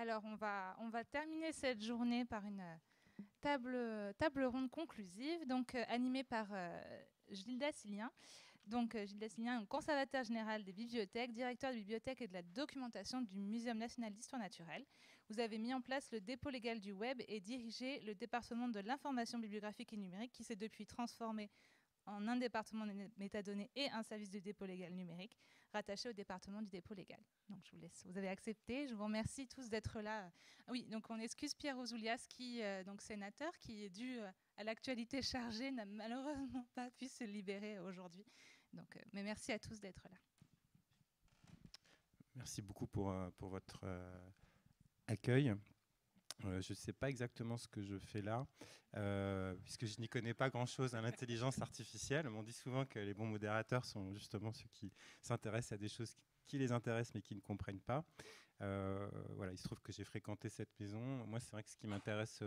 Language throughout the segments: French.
Alors, on va terminer cette journée par une table ronde conclusive, donc animée par Gilda Silien. Donc, Gilda Silien est conservateur général des bibliothèques, directeur de bibliothèque et de la documentation du Muséum national d'histoire naturelle. Vous avez mis en place le dépôt légal du web et dirigé le département de l'information bibliographique et numérique qui s'est depuis transformé en un département de métadonnées et un service de dépôt légal numérique rattaché au département du dépôt légal. Donc je vous laisse, vous avez accepté. Je vous remercie tous d'être là. Ah oui, donc on excuse Pierre Ouzoulias, donc sénateur, qui est dû à l'actualité chargée, n'a malheureusement pas pu se libérer aujourd'hui. Donc, mais merci à tous d'être là. Merci beaucoup pour votre accueil. Je ne sais pas exactement ce que je fais là, puisque je n'y connais pas grand-chose à l'intelligence artificielle. On dit souvent que les bons modérateurs sont justement ceux qui s'intéressent à des choses qui les intéressent mais qui ne comprennent pas. Voilà, il se trouve que j'ai fréquenté cette maison. Moi, c'est vrai que ce qui m'intéresse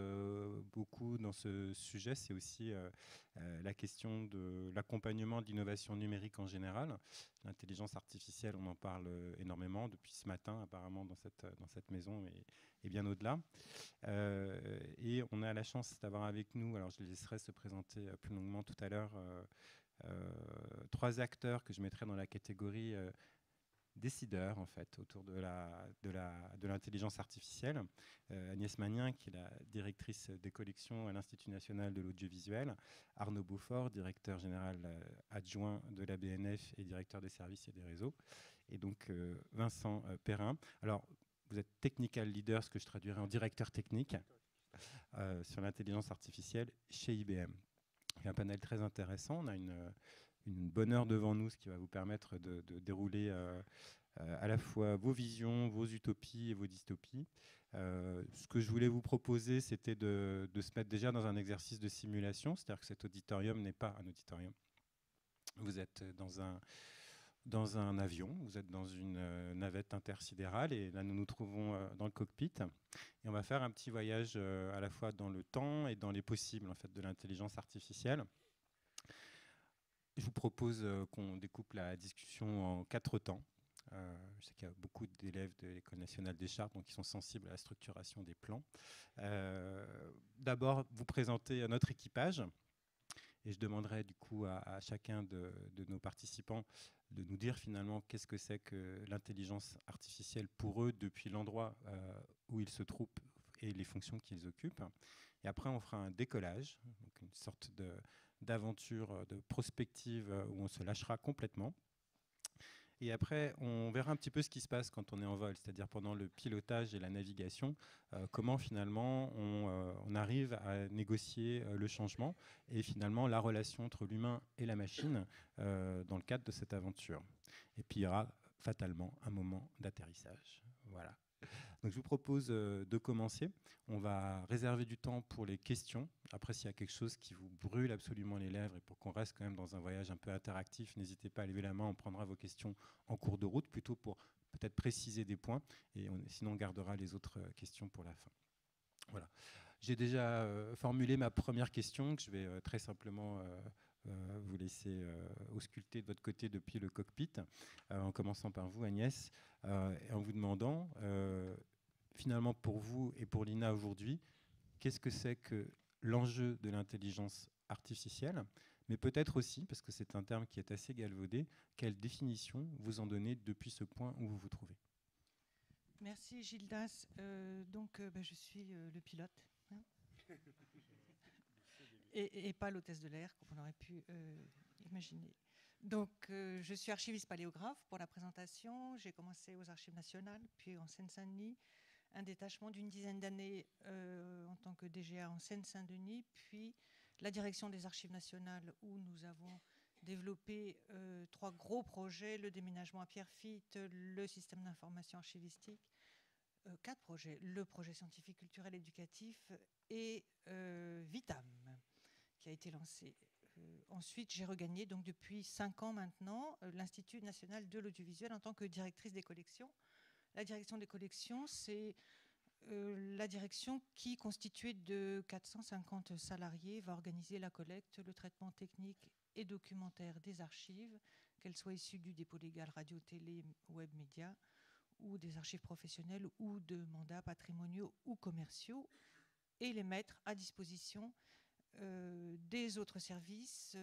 beaucoup dans ce sujet, c'est aussi la question de l'accompagnement de l'innovation numérique en général. L'intelligence artificielle, on en parle énormément depuis ce matin, apparemment, dans cette maison et bien au-delà. Et on a la chance d'avoir avec nous, alors je les laisserai se présenter plus longuement tout à l'heure, 3 acteurs que je mettrai dans la catégorie décideurs en fait autour de l'intelligence artificielle. Agnès Magnin, qui est la directrice des collections à l'Institut national de l'audiovisuel, Arnaud Beaufort, directeur général adjoint de la BNF et directeur des services et des réseaux, et donc Vincent Perrin. Alors, vous êtes technical leader, ce que je traduirais en directeur technique sur l'intelligence artificielle chez IBM. Il y a un panel très intéressant. On a une bonne heure devant nous, ce qui va vous permettre de dérouler à la fois vos visions, vos utopies et vos dystopies. Ce que je voulais vous proposer, c'était de se mettre déjà dans un exercice de simulation, c'est-à-dire que cet auditorium n'est pas un auditorium. Vous êtes dans un avion, vous êtes dans une navette intersidérale, et là nous nous trouvons dans le cockpit. Et on va faire un petit voyage à la fois dans le temps et dans les possibles en fait, de l'intelligence artificielle. Je vous propose qu'on découpe la discussion en 4 temps. Je sais qu'il y a beaucoup d'élèves de l'École nationale des chartes donc qui sont sensibles à la structuration des plans. D'abord, vous présenter notre équipage. Et je demanderai du coup à chacun de nos participants de nous dire finalement qu'est-ce que c'est que l'intelligence artificielle pour eux depuis l'endroit où ils se trouvent et les fonctions qu'ils occupent. Et après, on fera un décollage, donc une sorte d'aventure, de prospective où on se lâchera complètement. Et après, on verra un petit peu ce qui se passe quand on est en vol, c'est-à-dire pendant le pilotage et la navigation, comment finalement on arrive à négocier le changement et finalement la relation entre l'humain et la machine dans le cadre de cette aventure. Et puis il y aura fatalement un moment d'atterrissage. Voilà. Donc je vous propose de commencer. On va réserver du temps pour les questions. Après, s'il y a quelque chose qui vous brûle absolument les lèvres et pour qu'on reste quand même dans un voyage un peu interactif, n'hésitez pas à lever la main. On prendra vos questions en cours de route, plutôt pour peut-être préciser des points. Et sinon, on gardera les autres questions pour la fin. Voilà. J'ai déjà formulé ma première question, que je vais très simplement vous laisser ausculter de votre côté depuis le cockpit, en commençant par vous, Agnès, et en vous demandant, finalement, pour vous et pour l'INA aujourd'hui, qu'est-ce que c'est que l'enjeu de l'intelligence artificielle, mais peut-être aussi, parce que c'est un terme qui est assez galvaudé, quelle définition vous en donnez depuis ce point où vous vous trouvez? Merci Gildas. Je suis le pilote hein, et pas l'hôtesse de l'air, comme on aurait pu imaginer. Donc, je suis archiviste paléographe pour la présentation. J'ai commencé aux Archives nationales, puis en Seine-Saint-Denis, un détachement d'une dizaine d'années en tant que DGA en Seine-Saint-Denis, puis la direction des Archives nationales où nous avons développé 3 gros projets, le déménagement à Pierrefitte, le système d'information archivistique, 4 projets, le projet scientifique, culturel, éducatif et Vitam, qui a été lancé. Ensuite, j'ai regagné, donc depuis 5 ans maintenant, l'Institut national de l'audiovisuel en tant que directrice des collections. La direction des collections, c'est la direction qui, constituée de 450 salariés, va organiser la collecte, le traitement technique et documentaire des archives, qu'elles soient issues du dépôt légal radio, télé, web, média, ou des archives professionnelles ou de mandats patrimoniaux ou commerciaux et les mettre à disposition des autres services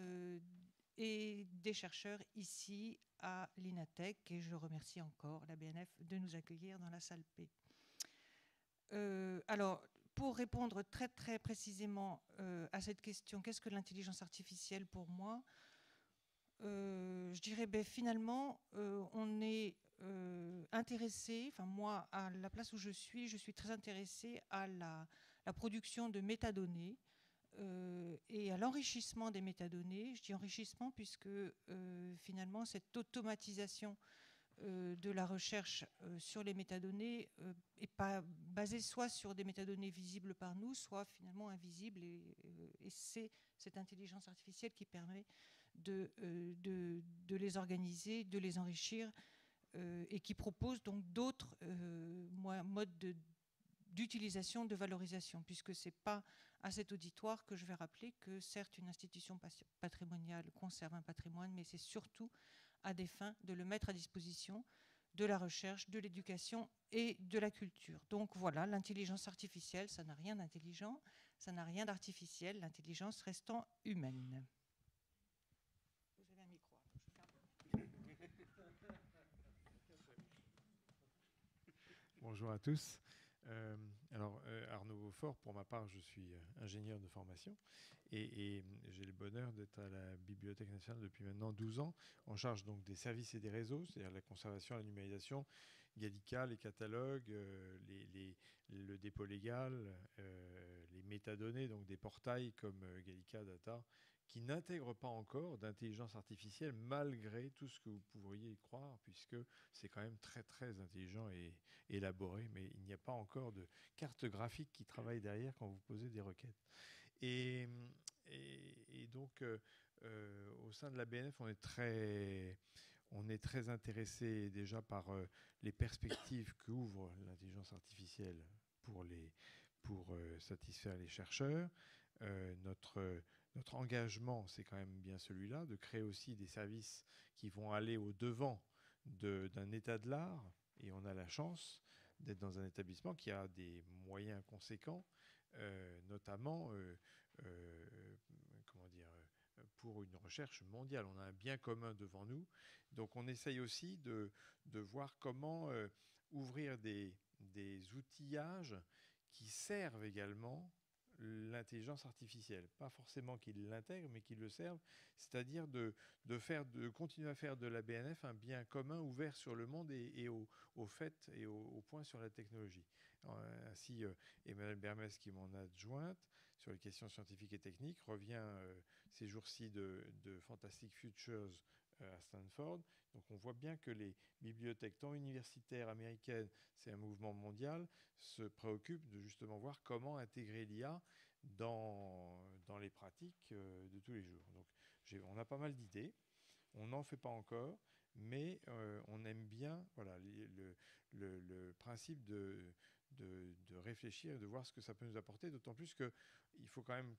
et des chercheurs ici à l'INATEC. Et je remercie encore la BNF de nous accueillir dans la salle P. Alors, pour répondre très très précisément à cette question, qu'est-ce que l'intelligence artificielle pour moi? Je dirais finalement, on est intéressé, enfin moi, à la place où je suis très intéressée à la production de métadonnées et à l'enrichissement des métadonnées. Je dis enrichissement puisque finalement cette automatisation de la recherche sur les métadonnées est pas basée soit sur des métadonnées visibles par nous, soit finalement invisibles, et c'est cette intelligence artificielle qui permet de les organiser, de les enrichir et qui propose donc d'autres modes d'utilisation, de valorisation, puisque ce n'est pas à cet auditoire que je vais rappeler que certes une institution patrimoniale conserve un patrimoine, mais c'est surtout à des fins de le mettre à disposition de la recherche, de l'éducation et de la culture. Donc voilà, l'intelligence artificielle, ça n'a rien d'intelligent, ça n'a rien d'artificiel, l'intelligence restant humaine. Vous avez un micro. Bonjour à tous. Arnaud Beaufort, pour ma part, je suis ingénieur de formation et j'ai le bonheur d'être à la Bibliothèque nationale depuis maintenant 12 ans, en charge donc des services et des réseaux, c'est-à-dire la conservation, la numérisation, Gallica, les catalogues, le dépôt légal, les métadonnées, donc des portails comme Gallica Data, qui n'intègrent pas encore d'intelligence artificielle malgré tout ce que vous pourriez croire, puisque c'est quand même très très intelligent et élaboré, mais il n'y a pas encore de carte graphique qui travaille derrière quand vous posez des requêtes. Et donc, au sein de la BNF, on est très intéressé déjà par les perspectives qu'ouvre l'intelligence artificielle pour satisfaire les chercheurs. Notre engagement, c'est quand même bien celui-là, de créer aussi des services qui vont aller au-devant d'un état de l'art. Et on a la chance d'être dans un établissement qui a des moyens conséquents, notamment pour une recherche mondiale. On a un bien commun devant nous. Donc on essaye aussi de voir comment ouvrir des outillages qui servent également l'intelligence artificielle. Pas forcément qu'ils l'intègrent, mais qu'ils le servent. C'est-à-dire de continuer à faire de la BNF un bien commun ouvert sur le monde et au fait et au point sur la technologie. Ainsi, Emmanuelle Bermès, qui est mon adjointe sur les questions scientifiques et techniques, revient ces jours-ci de Fantastic Futures à Stanford. Donc on voit bien que les bibliothèques, tant universitaires américaines, c'est un mouvement mondial, se préoccupent de justement voir comment intégrer l'IA dans les pratiques de tous les jours. Donc on a pas mal d'idées, on n'en fait pas encore, mais on aime bien le principe de réfléchir et de voir ce que ça peut nous apporter, d'autant plus qu'il faut quand même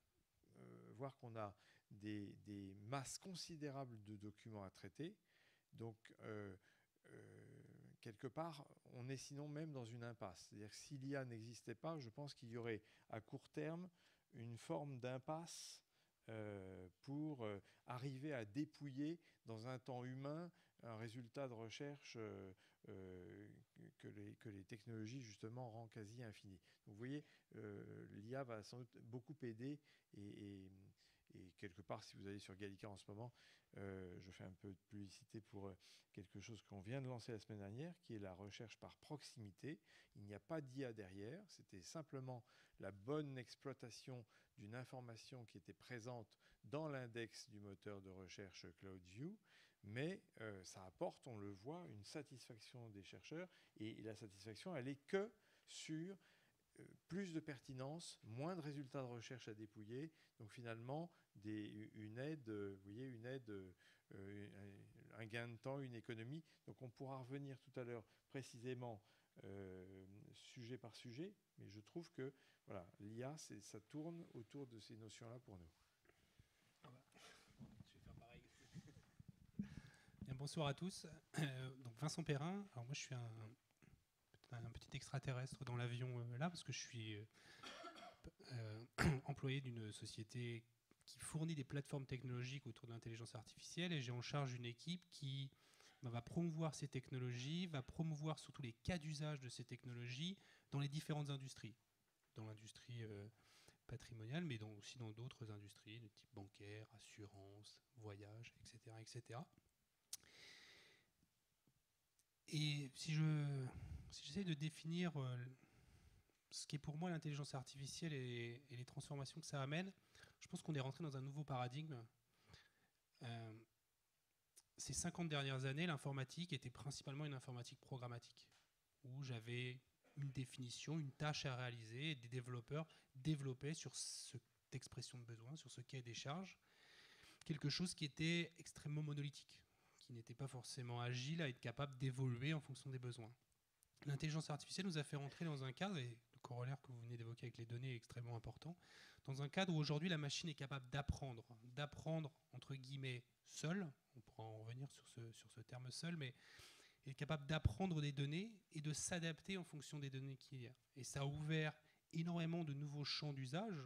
voir qu'on a des masses considérables de documents à traiter. Donc, quelque part, on est sinon même dans une impasse. C'est-à-dire que si l'IA n'existait pas, je pense qu'il y aurait à court terme une forme d'impasse pour arriver à dépouiller dans un temps humain un résultat de recherche que les technologies justement rendent quasi infini. Donc, vous voyez, l'IA va sans doute beaucoup aider et quelque part, si vous allez sur Gallica en ce moment, je fais un peu de publicité pour quelque chose qu'on vient de lancer la semaine dernière, qui est la recherche par proximité. Il n'y a pas d'IA derrière, c'était simplement la bonne exploitation d'une information qui était présente dans l'index du moteur de recherche CloudView, mais ça apporte, on le voit, une satisfaction des chercheurs, et la satisfaction, elle n'est que sur plus de pertinence, moins de résultats de recherche à dépouiller, donc finalement une aide, vous voyez, un gain de temps, une économie. Donc on pourra revenir tout à l'heure précisément sujet par sujet, mais je trouve que voilà, l'IA, ça tourne autour de ces notions-là pour nous. Je vais faire pareil. Bien, bonsoir à tous. Donc Vincent Perrin. Alors moi, je suis un un petit extraterrestre dans l'avion là, parce que je suis employé d'une société qui fournit des plateformes technologiques autour de l'intelligence artificielle, et j'ai en charge une équipe qui va promouvoir ces technologies, va promouvoir surtout les cas d'usage de ces technologies dans les différentes industries. Dans l'industrie patrimoniale, mais aussi dans d'autres industries, de type bancaire, assurance, voyage, etc. etc. Et si j'essaie de définir ce qui est pour moi l'intelligence artificielle et les transformations que ça amène, je pense qu'on est rentré dans un nouveau paradigme. Ces 50 dernières années, l'informatique était principalement une informatique programmatique, où j'avais une définition, une tâche à réaliser, et des développeurs développaient sur cette expression de besoin, sur ce cahier des charges, quelque chose qui était extrêmement monolithique, qui n'était pas forcément agile à être capable d'évoluer en fonction des besoins. L'intelligence artificielle nous a fait rentrer dans un cadre, et le corollaire que vous venez d'évoquer avec les données est extrêmement important, dans un cadre où aujourd'hui la machine est capable d'apprendre entre guillemets seule, on pourra en revenir sur ce terme seul, mais est capable d'apprendre des données et de s'adapter en fonction des données qu'il y a. Et ça a ouvert énormément de nouveaux champs d'usage.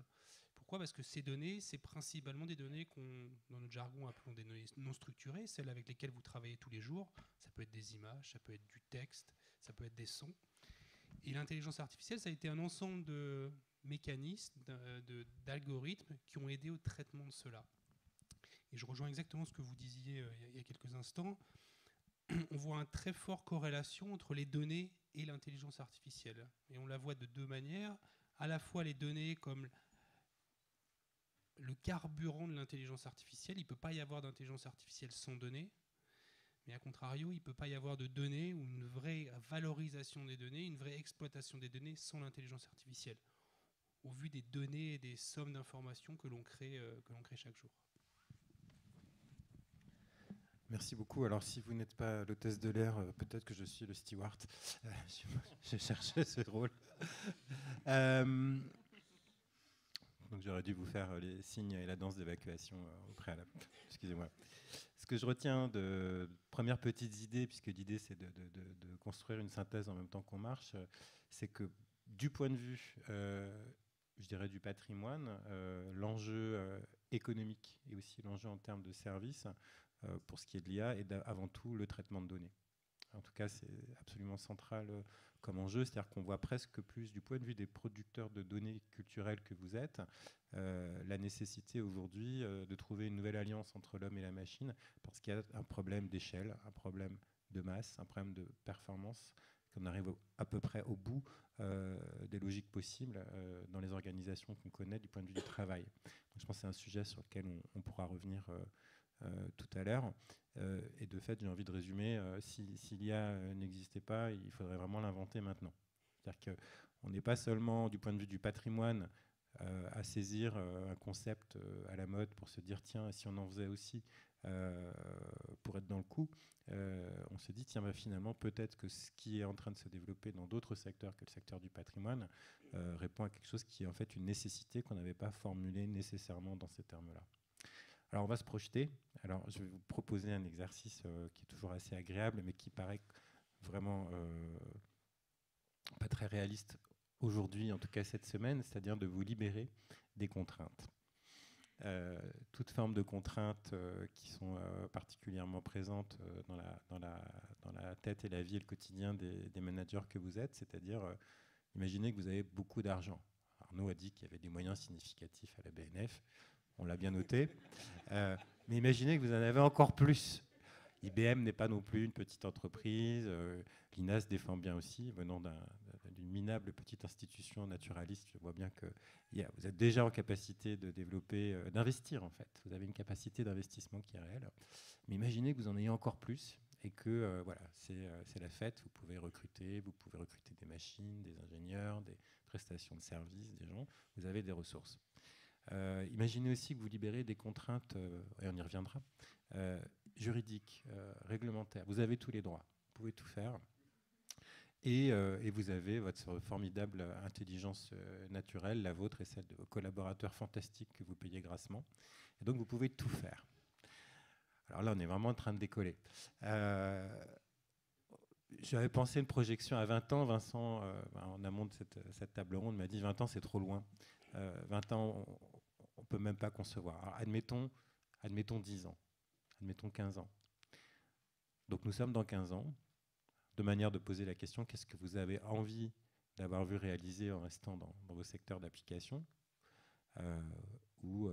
Pourquoi ? Parce que ces données, c'est principalement des données qu'on, dans notre jargon, appelons des données non structurées, celles avec lesquelles vous travaillez tous les jours. Ça peut être des images, ça peut être du texte, ça peut être des sons. Et l'intelligence artificielle, ça a été un ensemble de mécanismes, d'algorithmes qui ont aidé au traitement de cela. Et je rejoins exactement ce que vous disiez il y a quelques instants. On voit une très forte corrélation entre les données et l'intelligence artificielle. Et on la voit de deux manières. À la fois les données comme le carburant de l'intelligence artificielle. Il ne peut pas y avoir d'intelligence artificielle sans données. Mais à contrario, il ne peut pas y avoir de données ou une vraie valorisation des données, une vraie exploitation des données sans l'intelligence artificielle, au vu des données et des sommes d'informations que l'on crée chaque jour. Merci beaucoup. Alors, si vous n'êtes pas l'hôtesse de l'air, peut-être que je suis le steward. Je cherchais ce rôle. Donc, j'aurais dû vous faire les signes et la danse d'évacuation au préalable. Excusez-moi. Ce que je retiens de premières petites idées, puisque l'idée, c'est de construire une synthèse en même temps qu'on marche, c'est que du point de vue, je dirais, du patrimoine, l'enjeu économique et aussi l'enjeu en termes de services, pour ce qui est de l'IA, et avant tout le traitement de données. En tout cas, c'est absolument central comme enjeu, c'est-à-dire qu'on voit presque plus du point de vue des producteurs de données culturelles que vous êtes, la nécessité aujourd'hui de trouver une nouvelle alliance entre l'homme et la machine, parce qu'il y a un problème d'échelle, un problème de masse, un problème de performance, qu'on arrive à peu près au bout des logiques possibles dans les organisations qu'on connaît du point de vue du travail. Donc, je pense que c'est un sujet sur lequel on pourra revenir tout à l'heure. Et de fait, j'ai envie de résumer, si l'IA n'existait pas, il faudrait vraiment l'inventer maintenant. C'est-à-dire qu'on n'est pas seulement du point de vue du patrimoine à saisir un concept à la mode pour se dire tiens, si on en faisait aussi pour être dans le coup, on se dit tiens, bah, finalement peut-être que ce qui est en train de se développer dans d'autres secteurs que le secteur du patrimoine répond à quelque chose qui est en fait une nécessité qu'on n'avait pas formulée nécessairement dans ces termes-là. Alors on va se projeter. Alors je vais vous proposer un exercice qui est toujours assez agréable, mais qui paraît vraiment pas très réaliste aujourd'hui, en tout cas cette semaine, c'est-à-dire de vous libérer des contraintes. Toutes formes de contraintes qui sont particulièrement présentes dans la tête et la vie et le quotidien des managers que vous êtes, c'est-à-dire imaginez que vous avez beaucoup d'argent. Arnaud a dit qu'il y avait des moyens significatifs à la BNF. On l'a bien noté. Mais imaginez que vous en avez encore plus. IBM n'est pas non plus une petite entreprise. L'INA se défend bien aussi, venant d'une minable petite institution naturaliste. Je vois bien que vous êtes déjà en capacité de développer, d'investir en fait. Vous avez une capacité d'investissement qui est réelle. Mais imaginez que vous en ayez encore plus et que voilà, c'est la fête. Vous pouvez recruter des machines, des ingénieurs, des prestations de services, des gens. Vous avez des ressources. Imaginez aussi que vous libérez des contraintes, et on y reviendra, juridiques, réglementaires. Vous avez tous les droits, vous pouvez tout faire. Et vous avez votre formidable intelligence naturelle, la vôtre et celle de vos collaborateurs fantastiques que vous payez grassement. Et donc vous pouvez tout faire. Alors là, on est vraiment en train de décoller. j'avais pensé une projection à 20 ans. Vincent, en amont de cette table ronde, m'a dit 20 ans, c'est trop loin. 20 ans, on ne peut même pas concevoir. Alors, admettons 10 ans, admettons 15 ans. Donc nous sommes dans 15 ans. De manière de poser la question, qu'est-ce que vous avez envie d'avoir vu réaliser en restant dans vos secteurs d'application ou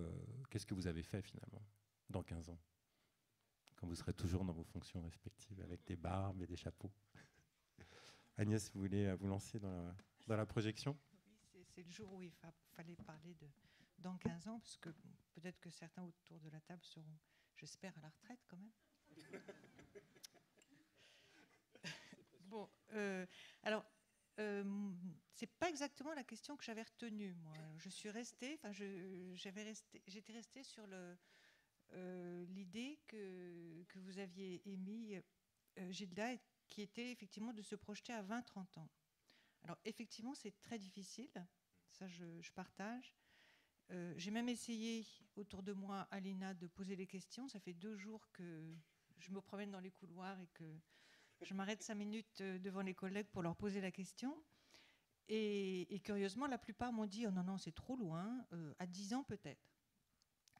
qu'est-ce que vous avez fait finalement dans 15 ans, quand vous serez toujours dans vos fonctions respectives avec des barbes et des chapeaux. Agnès, vous voulez vous lancer dans la projection? Oui, c'est le jour où il fallait parler de dans 15 ans, parce que peut-être que certains autour de la table seront, j'espère, à la retraite quand même. Bon, alors, c'est pas exactement la question que j'avais retenue, moi. Je suis restée, enfin, j'étais restée sur l'idée que vous aviez émise, Gilda, qui était effectivement de se projeter à 20-30 ans. Alors, effectivement, c'est très difficile, ça je partage. J'ai même essayé autour de moi, à l'INA, de poser les questions. Ça fait 2 jours que je me promène dans les couloirs et que je m'arrête 5 minutes devant les collègues pour leur poser la question. Et curieusement, la plupart m'ont dit « Oh non, non, c'est trop loin, à 10 ans peut-être ».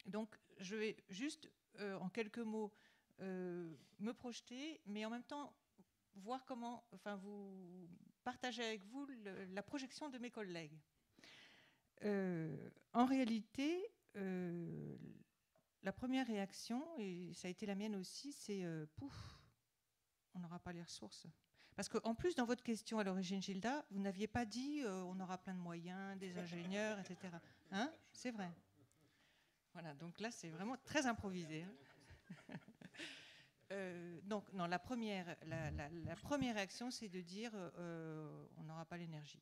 Donc, je vais juste, en quelques mots, me projeter, mais en même temps, voir comment, enfin, vous partager avec vous la projection de mes collègues. En réalité, la première réaction, et ça a été la mienne aussi, c'est pouf, on n'aura pas les ressources. Parce qu'en plus, dans votre question à l'origine, Gilda, vous n'aviez pas dit on aura plein de moyens, des ingénieurs, etc. Hein? C'est vrai. Voilà, donc là, c'est vraiment très improvisé. Hein. Donc, non, la première réaction, c'est de dire on n'aura pas l'énergie.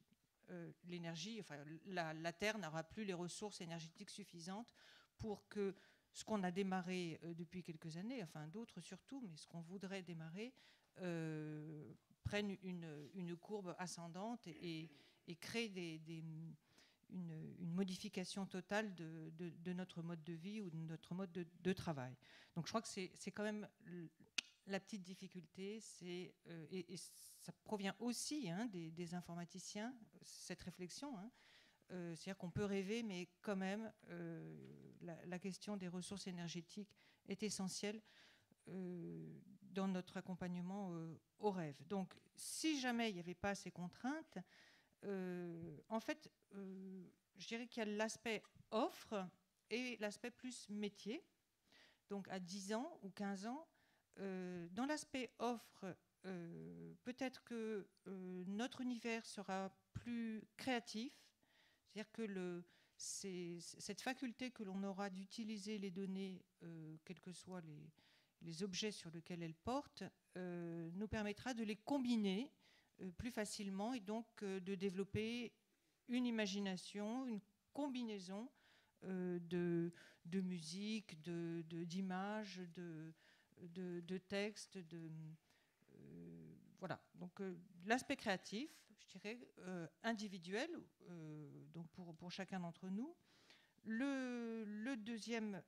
L'énergie, enfin, la Terre n'aura plus les ressources énergétiques suffisantes pour que ce qu'on a démarré depuis quelques années, enfin d'autres surtout, mais ce qu'on voudrait démarrer, prenne une courbe ascendante et crée une modification totale de notre mode de vie ou de notre mode de travail. Donc je crois que c'est quand même la petite difficulté, et ça provient aussi des informaticiens, cette réflexion. C'est-à-dire qu'on peut rêver, mais quand même, la question des ressources énergétiques est essentielle dans notre accompagnement au rêve. Donc, si jamais il n'y avait pas ces contraintes, en fait, je dirais qu'il y a l'aspect offre et l'aspect plus métier. Donc, à 10 ans ou 15 ans, dans l'aspect offre, peut-être que notre univers sera plus créatif, c'est-à-dire que cette faculté que l'on aura d'utiliser les données, quels que soient les objets sur lesquels elles portent, nous permettra de les combiner plus facilement et donc de développer une imagination, une combinaison de musique, d'images, de textes, voilà. Donc l'aspect créatif, je dirais individuel, donc pour chacun d'entre nous. Le deuxième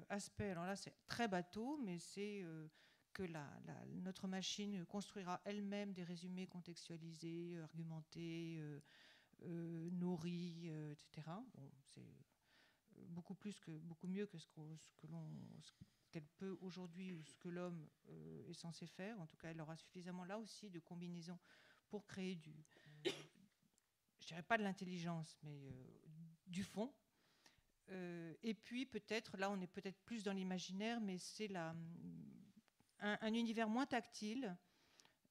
aspect, alors là c'est très bateau, mais c'est que notre machine construira elle-même des résumés contextualisés, argumentés, nourris, etc. Bon, c'est beaucoup mieux que ce qu'elle peut aujourd'hui ou ce que l'homme est censé faire. En tout cas, elle aura suffisamment là aussi de combinaisons pour créer je dirais pas de l'intelligence, mais du fond. Et puis peut-être, là on est peut-être plus dans l'imaginaire, mais c'est un univers moins tactile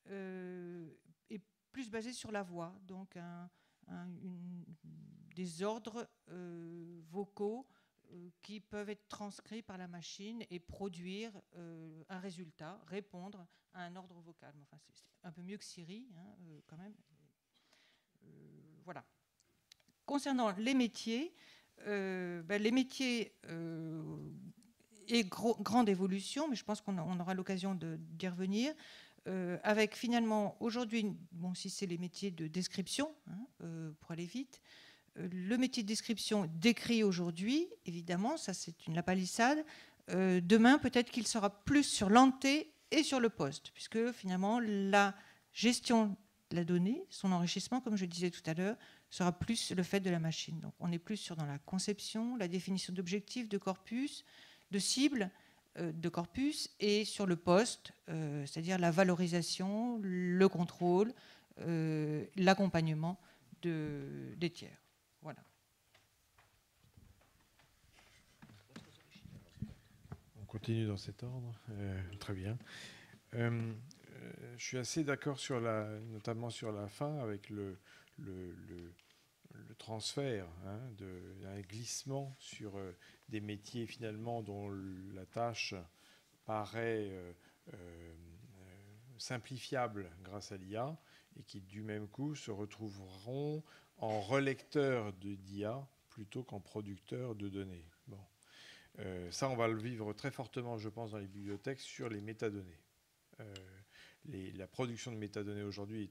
et plus basé sur la voix, donc des ordres vocaux qui peuvent être transcrits par la machine et produire un résultat, répondre à un ordre vocal. Enfin, c'est un peu mieux que Siri, quand même. Voilà. Concernant les métiers, les métiers et grande évolution, mais je pense qu'on aura l'occasion d'y revenir, avec finalement aujourd'hui, bon, si c'est les métiers de description, pour aller vite, le métier de description décrit aujourd'hui, évidemment, ça c'est la palissade. Demain, peut-être qu'il sera plus sur l'anté et sur le poste, puisque finalement gestion de la donnée, son enrichissement, comme je disais tout à l'heure, sera plus le fait de la machine. Donc on est plus dans la conception, la définition d'objectifs, de corpus, de cibles, de corpus, et sur le poste, c'est-à-dire la valorisation, le contrôle, l'accompagnement des tiers. Voilà. On continue dans cet ordre. Très bien. Je suis assez d'accord notamment sur la fin, avec le transfert, un glissement sur des métiers finalement dont la tâche paraît simplifiable grâce à l'IA et qui du même coup se retrouveront en relecteurs d'IA plutôt qu'en producteurs de données. Bon. Ça, on va le vivre très fortement, je pense, dans les bibliothèques sur les métadonnées. La production de métadonnées aujourd'hui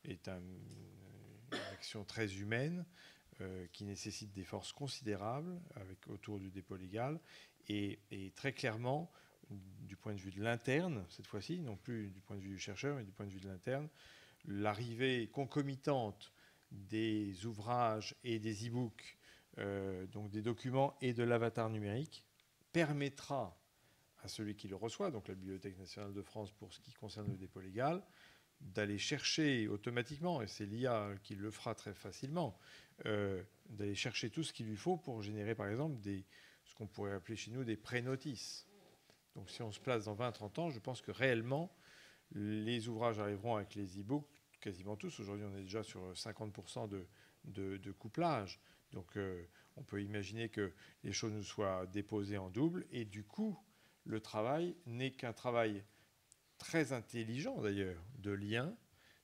est une action très humaine qui nécessite des forces considérables autour du dépôt légal et très clairement, du point de vue de l'interne, cette fois-ci, non plus du point de vue du chercheur, mais du point de vue de l'interne, l'arrivée concomitante des ouvrages et des e-books, donc des documents et de l'avatar numérique, permettra à celui qui le reçoit, donc la Bibliothèque nationale de France pour ce qui concerne le dépôt légal, d'aller chercher automatiquement, et c'est l'IA qui le fera très facilement, d'aller chercher tout ce qu'il lui faut pour générer par exemple ce qu'on pourrait appeler chez nous des pré-notices. Donc si on se place dans 20-30 ans, je pense que réellement les ouvrages arriveront avec les e-books, quasiment tous. Aujourd'hui on est déjà sur 50% de couplage. Donc on peut imaginer que les choses nous soient déposées en double et du coup le travail n'est qu'un travail très intelligent d'ailleurs, de lien,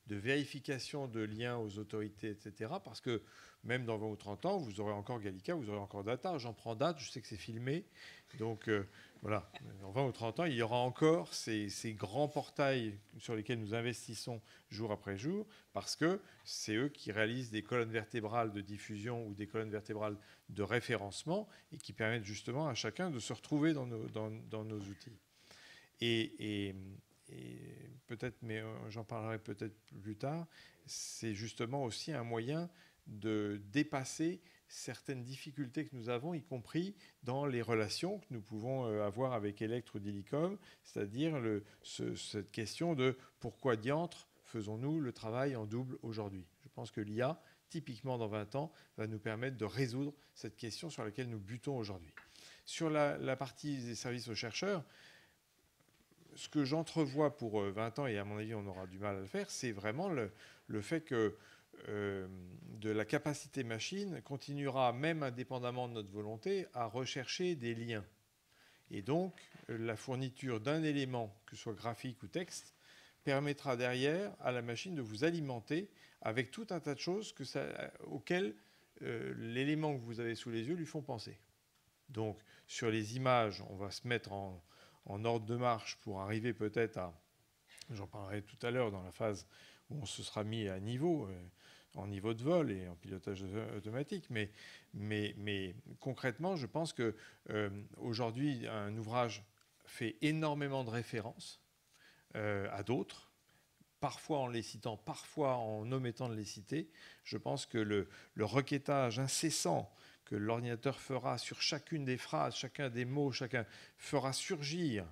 de vérification de liens aux autorités, etc. Parce que même dans 20 ou 30 ans, vous aurez encore Gallica, vous aurez encore Data. J'en prends date, je sais que c'est filmé. Donc voilà, dans 20 ou 30 ans, il y aura encore ces grands portails sur lesquels nous investissons jour après jour, parce que c'est eux qui réalisent des colonnes vertébrales de diffusion ou des colonnes vertébrales de référencement et qui permettent justement à chacun de se retrouver dans nos outils. Et peut-être, mais j'en parlerai peut-être plus tard, c'est justement aussi un moyen de dépasser certaines difficultés que nous avons, y compris dans les relations que nous pouvons avoir avec Electre ou Dilicom, c'est-à-dire cette question de pourquoi diantre faisons-nous le travail en double aujourd'hui. Je pense que l'IA, typiquement dans 20 ans, va nous permettre de résoudre cette question sur laquelle nous butons aujourd'hui. Sur la partie des services aux chercheurs, ce que j'entrevois pour 20 ans, et à mon avis on aura du mal à le faire, c'est vraiment le fait que de la capacité machine continuera, même indépendamment de notre volonté, à rechercher des liens. Et donc, la fourniture d'un élément, que ce soit graphique ou texte, permettra derrière à la machine de vous alimenter avec tout un tas de choses auxquelles l'élément que vous avez sous les yeux lui font penser. Donc, sur les images, on va se mettre en ordre de marche pour arriver peut-être à, j'en parlerai tout à l'heure dans la phase où on se sera mis à niveau, en niveau de vol et en pilotage automatique. Mais concrètement, je pense qu'aujourd'hui, un ouvrage fait énormément de références à d'autres, parfois en les citant, parfois en omettant de les citer. Je pense que le requêtage incessant que l'ordinateur fera sur chacune des phrases, chacun des mots, fera surgir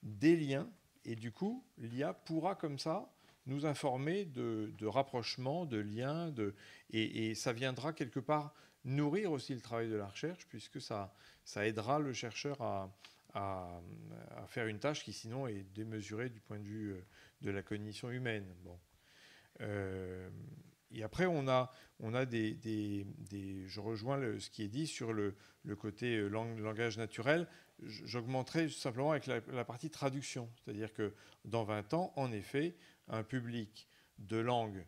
des liens. Et du coup, l'IA pourra comme ça nous informer de rapprochements, de liens, et ça viendra quelque part nourrir aussi le travail de la recherche, puisque ça aidera le chercheur à faire une tâche qui sinon est démesurée du point de vue de la cognition humaine. Bon. Et après, on a je rejoins ce qui est dit sur le côté langage naturel. J'augmenterai simplement avec la partie traduction. C'est-à-dire que dans 20 ans, en effet, un public de langue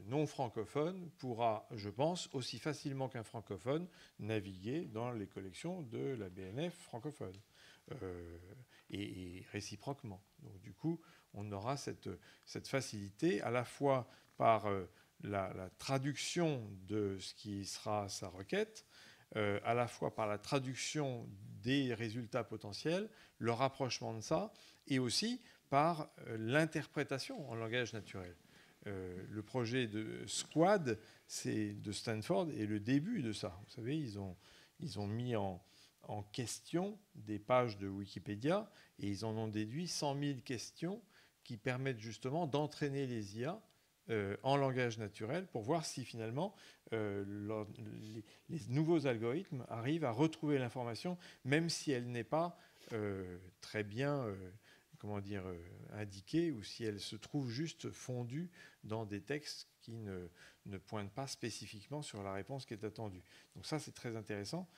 non francophone pourra, je pense, aussi facilement qu'un francophone, naviguer dans les collections de la BNF francophone. Et réciproquement. Donc du coup, on aura cette facilité à la fois par la traduction de ce qui sera sa requête, à la fois par la traduction des résultats potentiels, le rapprochement de ça, et aussi par l'interprétation en langage naturel. Le projet de Squad, c'est de Stanford, est le début de ça. Vous savez, ils ont mis en question des pages de Wikipédia et ils en ont déduit 100 000 questions qui permettent justement d'entraîner les IA en langage naturel pour voir si finalement les nouveaux algorithmes arrivent à retrouver l'information, même si elle n'est pas très bien indiquée, ou si elle se trouve juste fondue dans des textes qui ne pointent pas spécifiquement sur la réponse qui est attendue. Donc ça, c'est très intéressant.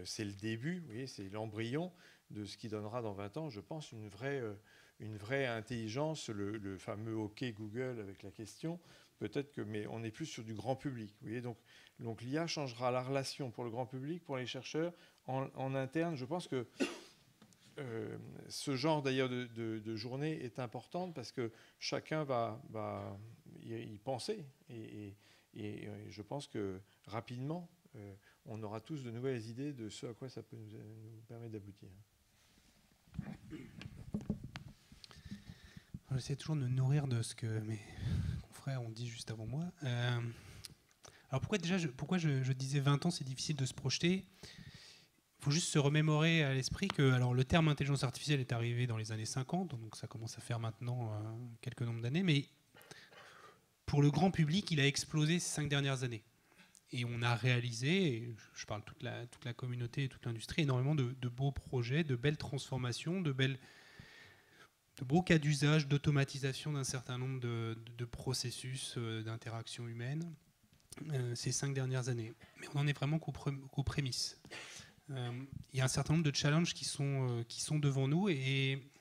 C'est le début, vous voyez, c'est l'embryon de ce qui donnera dans 20 ans, je pense, une vraie intelligence, le fameux OK Google avec la question. Peut-être que, mais on est plus sur du grand public. Vous voyez, donc l'IA changera la relation pour le grand public, pour les chercheurs, en interne. Je pense que ce genre d'ailleurs de journée est importante parce que chacun va y penser. Et je pense que rapidement, on aura tous de nouvelles idées de ce à quoi ça peut nous permettre d'aboutir. J'essaie toujours de me nourrir de ce que mes confrères ont dit juste avant moi. Alors pourquoi je disais 20 ans, c'est difficile de se projeter. Il faut juste se remémorer à l'esprit que le terme intelligence artificielle est arrivé dans les années 50, donc ça commence à faire maintenant quelques nombres d'années, mais pour le grand public, il a explosé ces 5 dernières années. Et on a réalisé, et je parle toute la communauté et toute l'industrie, énormément de beaux projets, de belles transformations, de beaux cas d'usage, d'automatisation d'un certain nombre de processus d'interaction humaine ces 5 dernières années. Mais on n'en est vraiment qu'aux prémices. Il y a un certain nombre de challenges qui sont devant nous et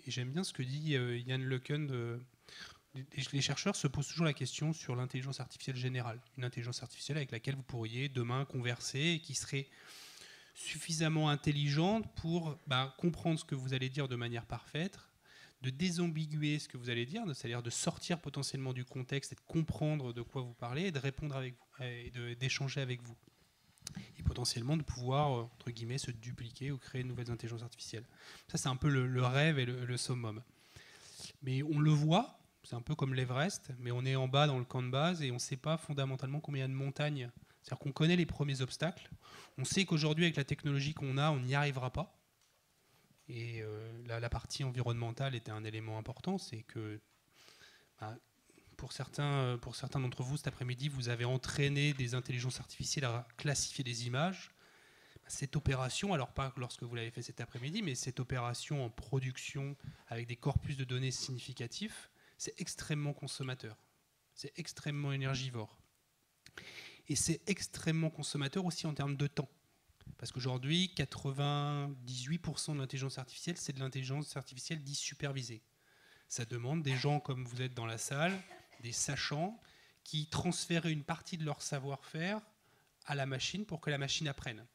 j'aime bien ce que dit Yann LeCun. Les chercheurs se posent toujours la question sur l'intelligence artificielle générale, une intelligence artificielle avec laquelle vous pourriez demain converser et qui serait suffisamment intelligente pour comprendre ce que vous allez dire de manière parfaite, de désambiguer ce que vous allez dire, c'est-à-dire de sortir potentiellement du contexte et de comprendre de quoi vous parlez et de répondre avec vous et d'échanger avec vous. Et potentiellement de pouvoir, entre guillemets, se dupliquer ou créer de nouvelles intelligences artificielles. Ça, c'est un peu le rêve et le summum. Mais on le voit, c'est un peu comme l'Everest, mais on est en bas dans le camp de base et on ne sait pas fondamentalement combien il y a de montagnes. C'est-à-dire qu'on connaît les premiers obstacles. On sait qu'aujourd'hui, avec la technologie qu'on a, on n'y arrivera pas. Et la partie environnementale était un élément important, c'est que pour certains d'entre vous, cet après-midi, vous avez entraîné des intelligences artificielles à classifier des images. Cette opération, alors pas lorsque vous l'avez fait cet après-midi, mais cette opération en production avec des corpus de données significatifs, c'est extrêmement consommateur. C'est extrêmement énergivore. Et c'est extrêmement consommateur aussi en termes de temps. Parce qu'aujourd'hui, 98% de l'intelligence artificielle, c'est de l'intelligence artificielle dite supervisée. Ça demande des gens comme vous êtes dans la salle, des sachants, qui transfèrent une partie de leur savoir-faire à la machine pour que la machine apprenne.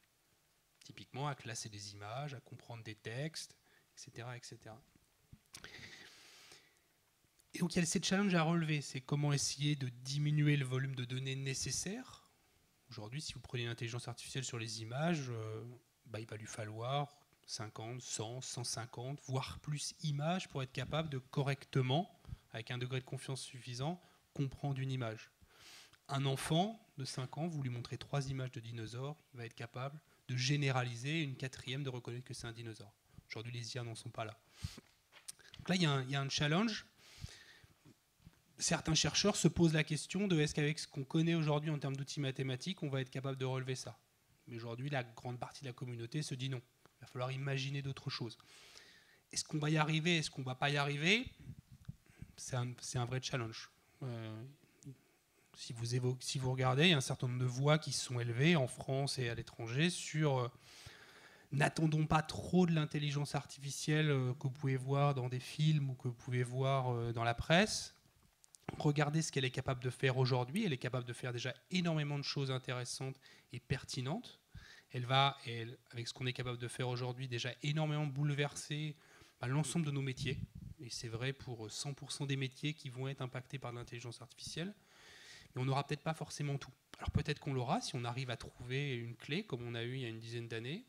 Typiquement à classer des images, à comprendre des textes, etc. etc. Et donc il y a ces challenges à relever. C'est comment essayer de diminuer le volume de données nécessaire. Aujourd'hui, si vous prenez une intelligence artificielle sur les images, il va lui falloir 50, 100, 150, voire plus images pour être capable de correctement, avec un degré de confiance suffisant, comprendre une image. Un enfant de 5 ans, vous lui montrez 3 images de dinosaures, il va être capable de généraliser une 4e, de reconnaître que c'est un dinosaure. Aujourd'hui, les IA n'en sont pas là. Donc là, il y a un challenge. Certains chercheurs se posent la question de est-ce qu'avec ce qu'on connaît aujourd'hui en termes d'outils mathématiques, on va être capable de relever ça. Mais aujourd'hui, la grande partie de la communauté se dit non. Il va falloir imaginer d'autres choses. Est-ce qu'on va y arriver? Est-ce qu'on ne va pas y arriver? C'est un vrai challenge. Si vous regardez, il y a un certain nombre de voix qui se sont élevées en France et à l'étranger sur n'attendons pas trop de l'intelligence artificielle que vous pouvez voir dans des films ou que vous pouvez voir dans la presse. Regardez ce qu'elle est capable de faire aujourd'hui. Elle est capable de faire déjà énormément de choses intéressantes et pertinentes. Elle va, avec ce qu'on est capable de faire aujourd'hui, déjà énormément bouleverser l'ensemble de nos métiers. Et c'est vrai pour 100% des métiers qui vont être impactés par l'intelligence artificielle. Mais on n'aura peut-être pas forcément tout. Alors peut-être qu'on l'aura si on arrive à trouver une clé, comme on a eu il y a une dizaine d'années.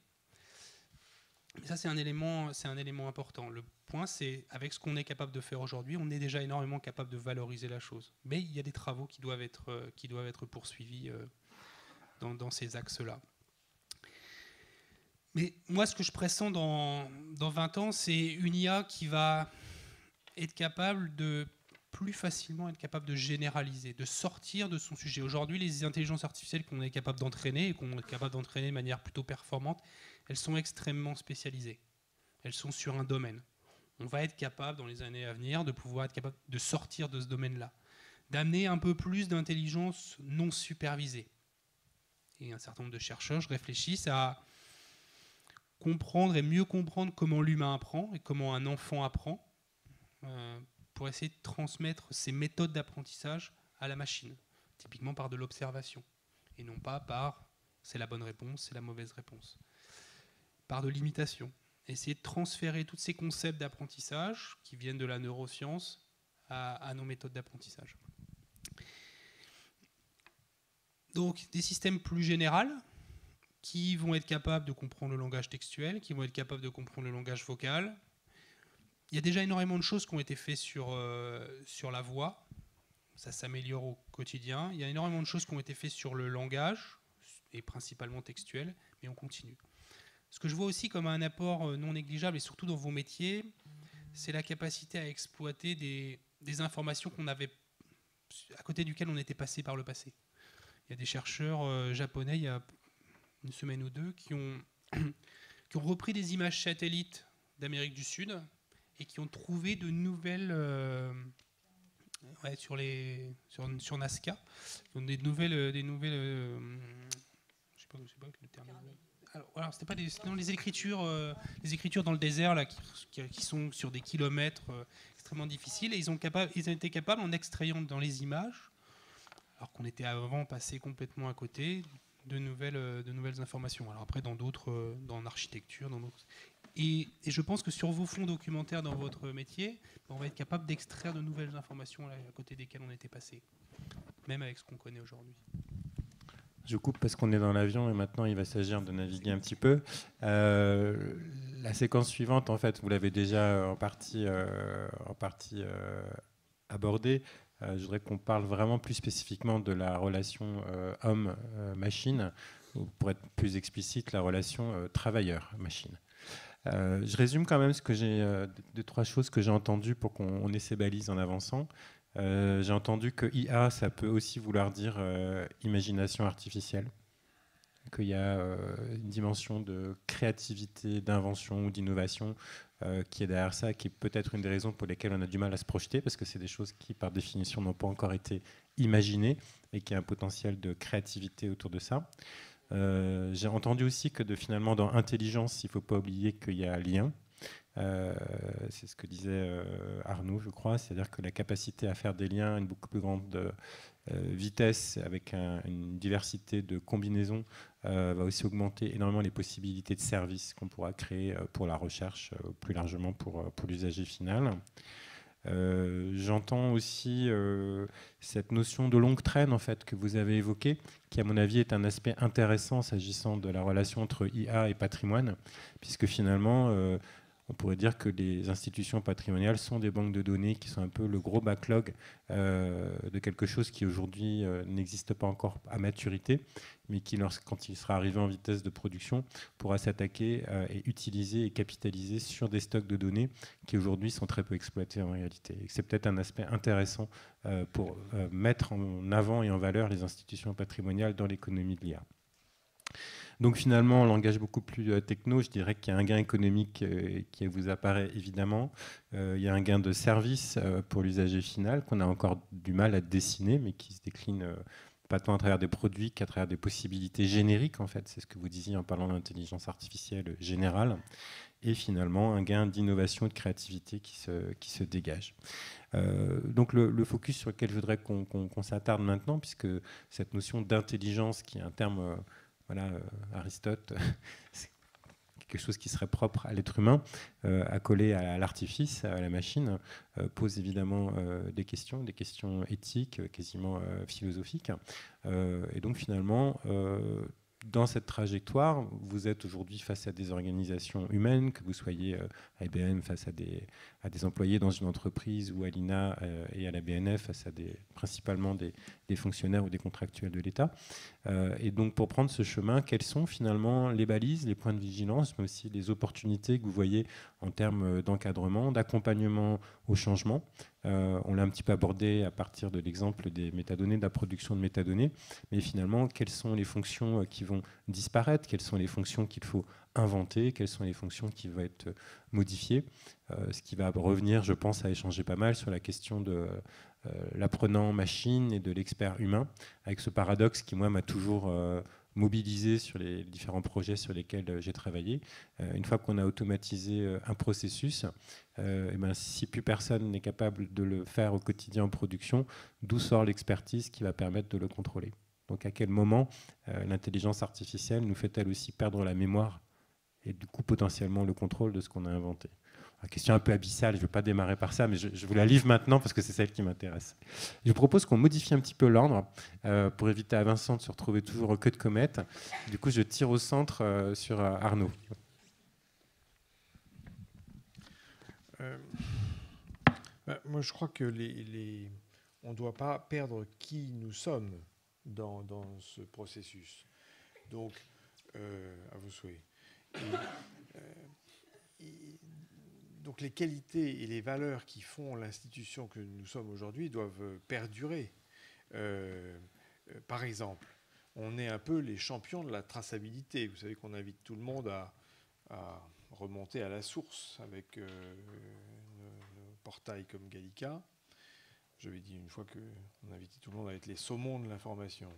Ça, c'est un élément important. Le point, c'est avec ce qu'on est capable de faire aujourd'hui, on est déjà énormément capable de valoriser la chose. Mais il y a des travaux qui doivent être poursuivis dans ces axes-là. Mais moi, ce que je pressens dans 20 ans, c'est une IA qui va être capable de plus facilement être capable de généraliser, de sortir de son sujet. Aujourd'hui, les intelligences artificielles qu'on est capable d'entraîner et qu'on est capable d'entraîner de manière plutôt performante, elles sont extrêmement spécialisées. Elles sont sur un domaine. On va être capable, dans les années à venir, de pouvoir être capable de sortir de ce domaine-là, d'amener un peu plus d'intelligence non supervisée. Et un certain nombre de chercheurs réfléchissent à comprendre et mieux comprendre comment l'humain apprend et comment un enfant apprend, pour essayer de transmettre ces méthodes d'apprentissage à la machine, typiquement par de l'observation, et non pas par c'est la bonne réponse, c'est la mauvaise réponse, par de l'imitation. Essayer de transférer tous ces concepts d'apprentissage qui viennent de la neuroscience à nos méthodes d'apprentissage. Donc des systèmes plus généraux qui vont être capables de comprendre le langage textuel, qui vont être capables de comprendre le langage vocal. Il y a déjà énormément de choses qui ont été faites sur la voix. Ça s'améliore au quotidien. Il y a énormément de choses qui ont été faites sur le langage, et principalement textuel, mais on continue. Ce que je vois aussi comme un apport non négligeable, et surtout dans vos métiers, c'est la capacité à exploiter des informations qu'on avait, à côté duquel on était passé par le passé. Il y a des chercheurs japonais, il y a une semaine ou deux, qui ont repris des images satellites d'Amérique du Sud et qui ont trouvé de nouvelles sur Nazca, des nouvelles je sais pas le terme. Alors, c'était pas les écritures dans le désert là, qui sont sur des kilomètres extrêmement difficiles, et ils ont été capables, en extrayant dans les images, alors qu'on était avant passé complètement à côté, de nouvelles informations. Alors après, dans l'architecture, dans d'autres. Et je pense que sur vos fonds documentaires dans votre métier, on va être capable d'extraire de nouvelles informations à côté desquelles on était passé, même avec ce qu'on connaît aujourd'hui. Je coupe parce qu'on est dans l'avion et maintenant il va s'agir de naviguer un petit peu. La séquence suivante, en fait, vous l'avez déjà en partie abordée. Je voudrais qu'on parle vraiment plus spécifiquement de la relation homme-machine, ou pour être plus explicite, la relation travailleur-machine. Je résume quand même deux, trois choses que j'ai entendues pour qu'on ait ces balises en avançant. J'ai entendu que IA, ça peut aussi vouloir dire imagination artificielle, qu'il y a une dimension de créativité, d'invention ou d'innovation qui est derrière ça, qui est peut-être une des raisons pour lesquelles on a du mal à se projeter, parce que c'est des choses qui, par définition, n'ont pas encore été imaginées et qui a un potentiel de créativité autour de ça. J'ai entendu aussi que finalement, dans intelligence, il ne faut pas oublier qu'il y a lien. C'est ce que disait Arnaud, je crois, c'est-à-dire que la capacité à faire des liens à une beaucoup plus grande vitesse, avec une diversité de combinaisons, va aussi augmenter énormément les possibilités de services qu'on pourra créer pour la recherche, plus largement pour l'usager final. J'entends aussi cette notion de longue traîne en fait, que vous avez évoquée, qui à mon avis est un aspect intéressant s'agissant de la relation entre IA et patrimoine, puisque finalement on pourrait dire que les institutions patrimoniales sont des banques de données qui sont un peu le gros backlog de quelque chose qui aujourd'hui n'existe pas encore à maturité, mais qui, quand il sera arrivé en vitesse de production, pourra s'attaquer et utiliser et capitaliser sur des stocks de données qui aujourd'hui sont très peu exploités en réalité. Et c'est peut-être un aspect intéressant pour mettre en avant et en valeur les institutions patrimoniales dans l'économie de l'IA. Donc finalement, en langage beaucoup plus techno, je dirais qu'il y a un gain économique qui vous apparaît évidemment. Il y a un gain de service pour l'usager final qu'on a encore du mal à dessiner, mais qui se décline pas tant à travers des produits qu'à travers des possibilités génériques, en fait. C'est ce que vous disiez en parlant d'intelligence artificielle générale. Et finalement, un gain d'innovation et de créativité qui se dégage. Donc le focus sur lequel je voudrais qu'on s'attarde maintenant, puisque cette notion d'intelligence, qui est un terme... Aristote, c'est quelque chose qui serait propre à l'être humain, accolé à l'artifice, à la machine, pose évidemment des questions éthiques, quasiment philosophiques. Et donc finalement, dans cette trajectoire, vous êtes aujourd'hui face à des organisations humaines, que vous soyez à IBM face à des employés dans une entreprise ou à l'INA et à la BNF face à principalement des fonctionnaires ou des contractuels de l'État. Et donc pour prendre ce chemin, quelles sont finalement les balises, les points de vigilance, mais aussi les opportunités que vous voyez en termes d'encadrement, d'accompagnement au changement? On l'a un petit peu abordé à partir de l'exemple des métadonnées, de la production de métadonnées, mais finalement, quelles sont les fonctions qui vont disparaître, quelles sont les fonctions qu'il faut inventer, quelles sont les fonctions qui vont être modifiées, ce qui va revenir, je pense, à échanger pas mal sur la question de l'apprenant machine et de l'expert humain, avec ce paradoxe qui, moi, m'a toujours mobilisé sur les différents projets sur lesquels j'ai travaillé. Une fois qu'on a automatisé un processus, et ben, si plus personne n'est capable de le faire au quotidien en production, d'où sort l'expertise qui va permettre de le contrôler? Donc à quel moment l'intelligence artificielle nous fait-elle aussi perdre la mémoire et du coup potentiellement le contrôle de ce qu'on a inventé? Une question un peu abyssale, je ne veux pas démarrer par ça, mais je vous la livre maintenant parce que c'est celle qui m'intéresse. Je vous propose qu'on modifie un petit peu l'ordre pour éviter à Vincent de se retrouver toujours au queue de comète. Du coup, je tire au centre sur Arnaud. Moi, je crois que on ne doit pas perdre qui nous sommes dans ce processus. Donc, à vos souhaits. Donc les qualités et les valeurs qui font l'institution que nous sommes aujourd'hui doivent perdurer. Par exemple, on est un peu les champions de la traçabilité. Vous savez qu'on invite tout le monde à remonter à la source avec nos portails comme Gallica. J'avais dit une fois qu'on invitait tout le monde à être les saumons de l'information.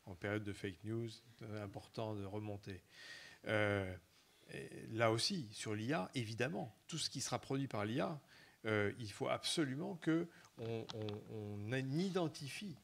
En période de fake news, c'est important de remonter. Là aussi, sur l'IA, évidemment, tout ce qui sera produit par l'IA, il faut absolument qu'on identifie,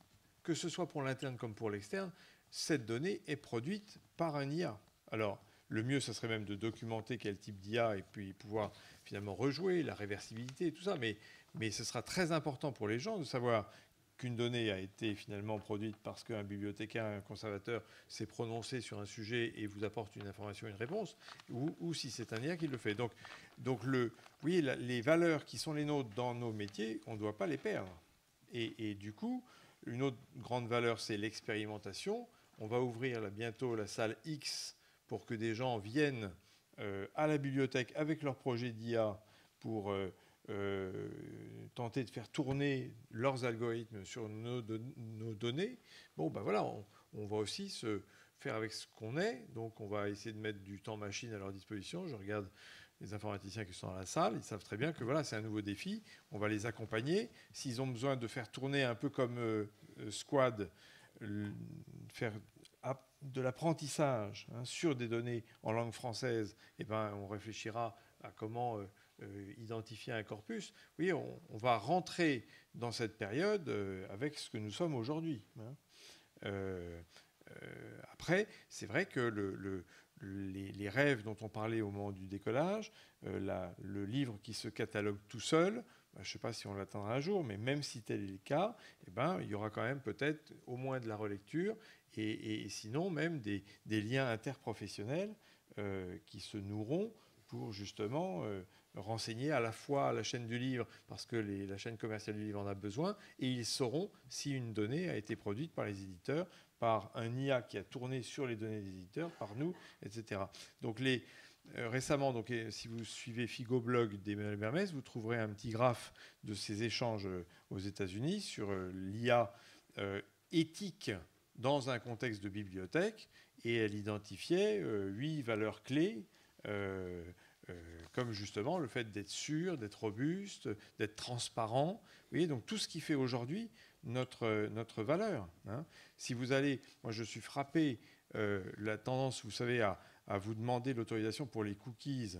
que ce soit pour l'interne comme pour l'externe, cette donnée est produite par un IA. Alors, le mieux, ce serait même de documenter quel type d'IA et puis pouvoir finalement rejouer la réversibilité et tout ça. Mais ce sera très important pour les gens de savoir qu'une donnée a été finalement produite parce qu'un bibliothécaire, un conservateur s'est prononcé sur un sujet et vous apporte une information, une réponse, ou si c'est un IA qui le fait. Donc oui, les valeurs qui sont les nôtres dans nos métiers, on ne doit pas les perdre. Et du coup, une autre grande valeur, c'est l'expérimentation. On va ouvrir bientôt la salle X pour que des gens viennent à la bibliothèque avec leur projet d'IA pour tenter de faire tourner leurs algorithmes sur nos données. Bon, ben voilà, on va aussi se faire avec ce qu'on est. Donc, on va essayer de mettre du temps machine à leur disposition. Je regarde les informaticiens qui sont dans la salle. Ils savent très bien que voilà, c'est un nouveau défi. On va les accompagner. S'ils ont besoin de faire tourner un peu comme Squad, faire de l'apprentissage sur des données en langue française, eh ben, on réfléchira à comment identifier un corpus. Oui, on va rentrer dans cette période avec ce que nous sommes aujourd'hui. Après, c'est vrai que les rêves dont on parlait au moment du décollage, le livre qui se catalogue tout seul, je ne sais pas si on l'atteindra un jour, mais même si tel est le cas, eh ben, il y aura quand même peut-être au moins de la relecture et sinon même des liens interprofessionnels qui se nourront pour justement renseigner à la fois la chaîne du livre, parce que la chaîne commerciale du livre en a besoin, et ils sauront si une donnée a été produite par les éditeurs, par un IA qui a tourné sur les données des éditeurs, par nous, etc. Donc récemment, donc, si vous suivez Figoblog d'Emmanuel Bermès, vous trouverez un petit graphe de ces échanges aux États-Unis sur l'IA éthique dans un contexte de bibliothèque, et elle identifiait 8 valeurs clés, comme justement le fait d'être sûr, d'être robuste, d'être transparent. Vous voyez, donc tout ce qui fait aujourd'hui notre valeur. Si vous allez, moi je suis frappé, la tendance, vous savez, à vous demander l'autorisation pour les cookies,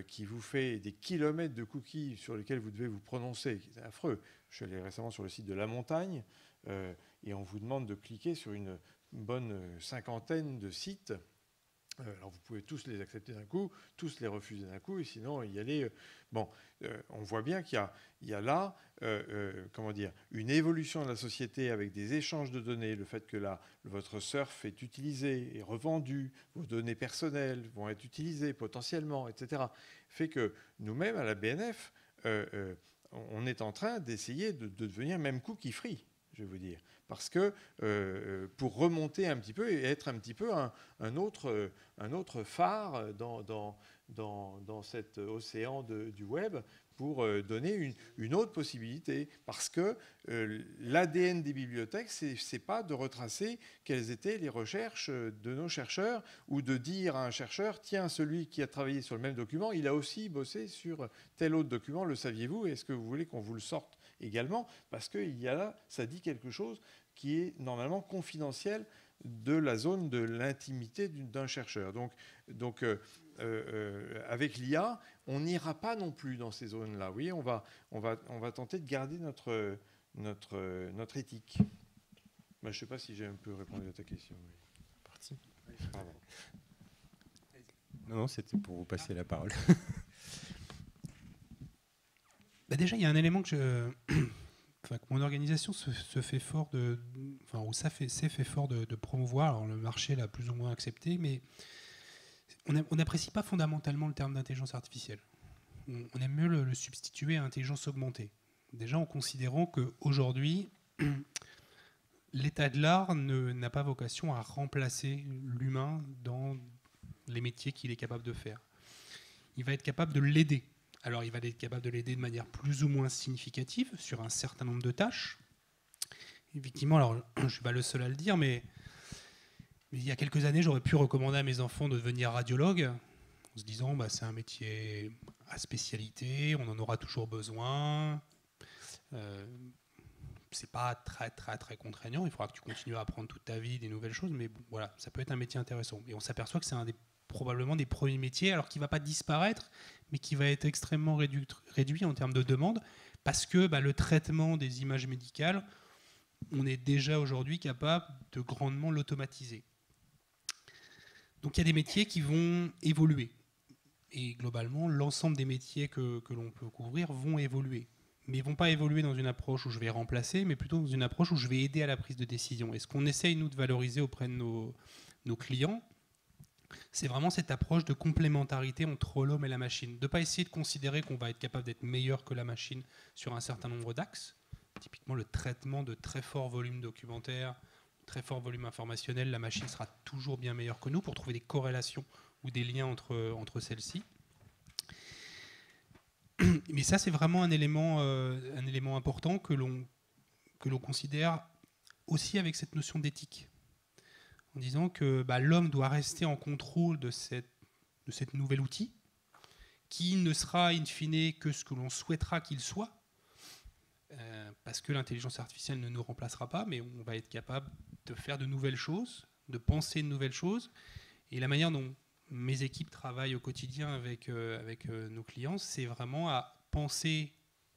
qui vous fait des kilomètres de cookies sur lesquels vous devez vous prononcer. C'est affreux. Je suis allé récemment sur le site de La Montagne, et on vous demande de cliquer sur une bonne cinquantaine de sites Alors vous pouvez tous les accepter d'un coup, tous les refuser d'un coup, et sinon y aller. On voit bien qu'il y a là, comment dire, une évolution de la société avec des échanges de données, le fait que votre surf est utilisé et revendu, vos données personnelles vont être utilisées potentiellement, etc., fait que nous-mêmes à la BNF, on est en train d'essayer de devenir même cookie free, je vais vous dire. Parce que pour remonter un petit peu et être un petit peu un autre phare dans cet océan du web pour donner une autre possibilité. Parce que l'ADN des bibliothèques, c'est pas de retracer quelles étaient les recherches de nos chercheurs ou de dire à un chercheur, tiens, celui qui a travaillé sur le même document, il a aussi bossé sur tel autre document, le saviez-vous? Est-ce que vous voulez qu'on vous le sorte également? Parce qu'il y a là, ça dit quelque chose qui est normalement confidentiel de la zone de l'intimité d'un chercheur. Donc avec l'IA, on n'ira pas non plus dans ces zones-là. Oui, on va tenter de garder notre éthique. Je ne sais pas si j'ai un peu répondu à ta question. Oui. Parti. Pardon. Non, c'était pour vous passer la parole. Déjà, il y a un élément que mon organisation se fait fort s'est fait fort de promouvoir. Alors, le marché l'a plus ou moins accepté, mais on n'apprécie pas fondamentalement le terme d'intelligence artificielle. On aime mieux le substituer à intelligence augmentée. Déjà en considérant qu'aujourd'hui, l'état de l'art n'a pas vocation à remplacer l'humain dans les métiers qu'il est capable de faire. Il va être capable de l'aider. Alors, il va être capable de l'aider de manière plus ou moins significative sur un certain nombre de tâches. Effectivement, alors, je ne suis pas le seul à le dire, mais il y a quelques années, j'aurais pu recommander à mes enfants de devenir radiologue, en se disant c'est un métier à spécialité, on en aura toujours besoin. C'est pas très, très, très contraignant. Il faudra que tu continues à apprendre toute ta vie des nouvelles choses, mais bon, voilà, ça peut être un métier intéressant. Et on s'aperçoit que c'est probablement des premiers métiers, alors qu'il ne va pas disparaître, mais qui va être extrêmement réduit en termes de demande, parce que le traitement des images médicales, on est déjà aujourd'hui capable de grandement l'automatiser. Donc il y a des métiers qui vont évoluer. Et globalement, l'ensemble des métiers que l'on peut couvrir vont évoluer. Mais ils ne vont pas évoluer dans une approche où je vais remplacer, mais plutôt dans une approche où je vais aider à la prise de décision. Et ce qu'on essaye, nous, de valoriser auprès de nos clients, c'est vraiment cette approche de complémentarité entre l'homme et la machine. De ne pas essayer de considérer qu'on va être capable d'être meilleur que la machine sur un certain nombre d'axes. Typiquement, le traitement de très forts volumes documentaires, très fort volume informationnel, la machine sera toujours bien meilleure que nous pour trouver des corrélations ou des liens entre celles-ci. Mais ça, c'est vraiment un élément important que l'on considère aussi avec cette notion d'éthique. En disant que l'homme doit rester en contrôle de cet nouvel outil, qui ne sera in fine que ce que l'on souhaitera qu'il soit, parce que l'intelligence artificielle ne nous remplacera pas, mais on va être capable de faire de nouvelles choses, de penser de nouvelles choses. Et la manière dont mes équipes travaillent au quotidien avec nos clients, c'est vraiment à penser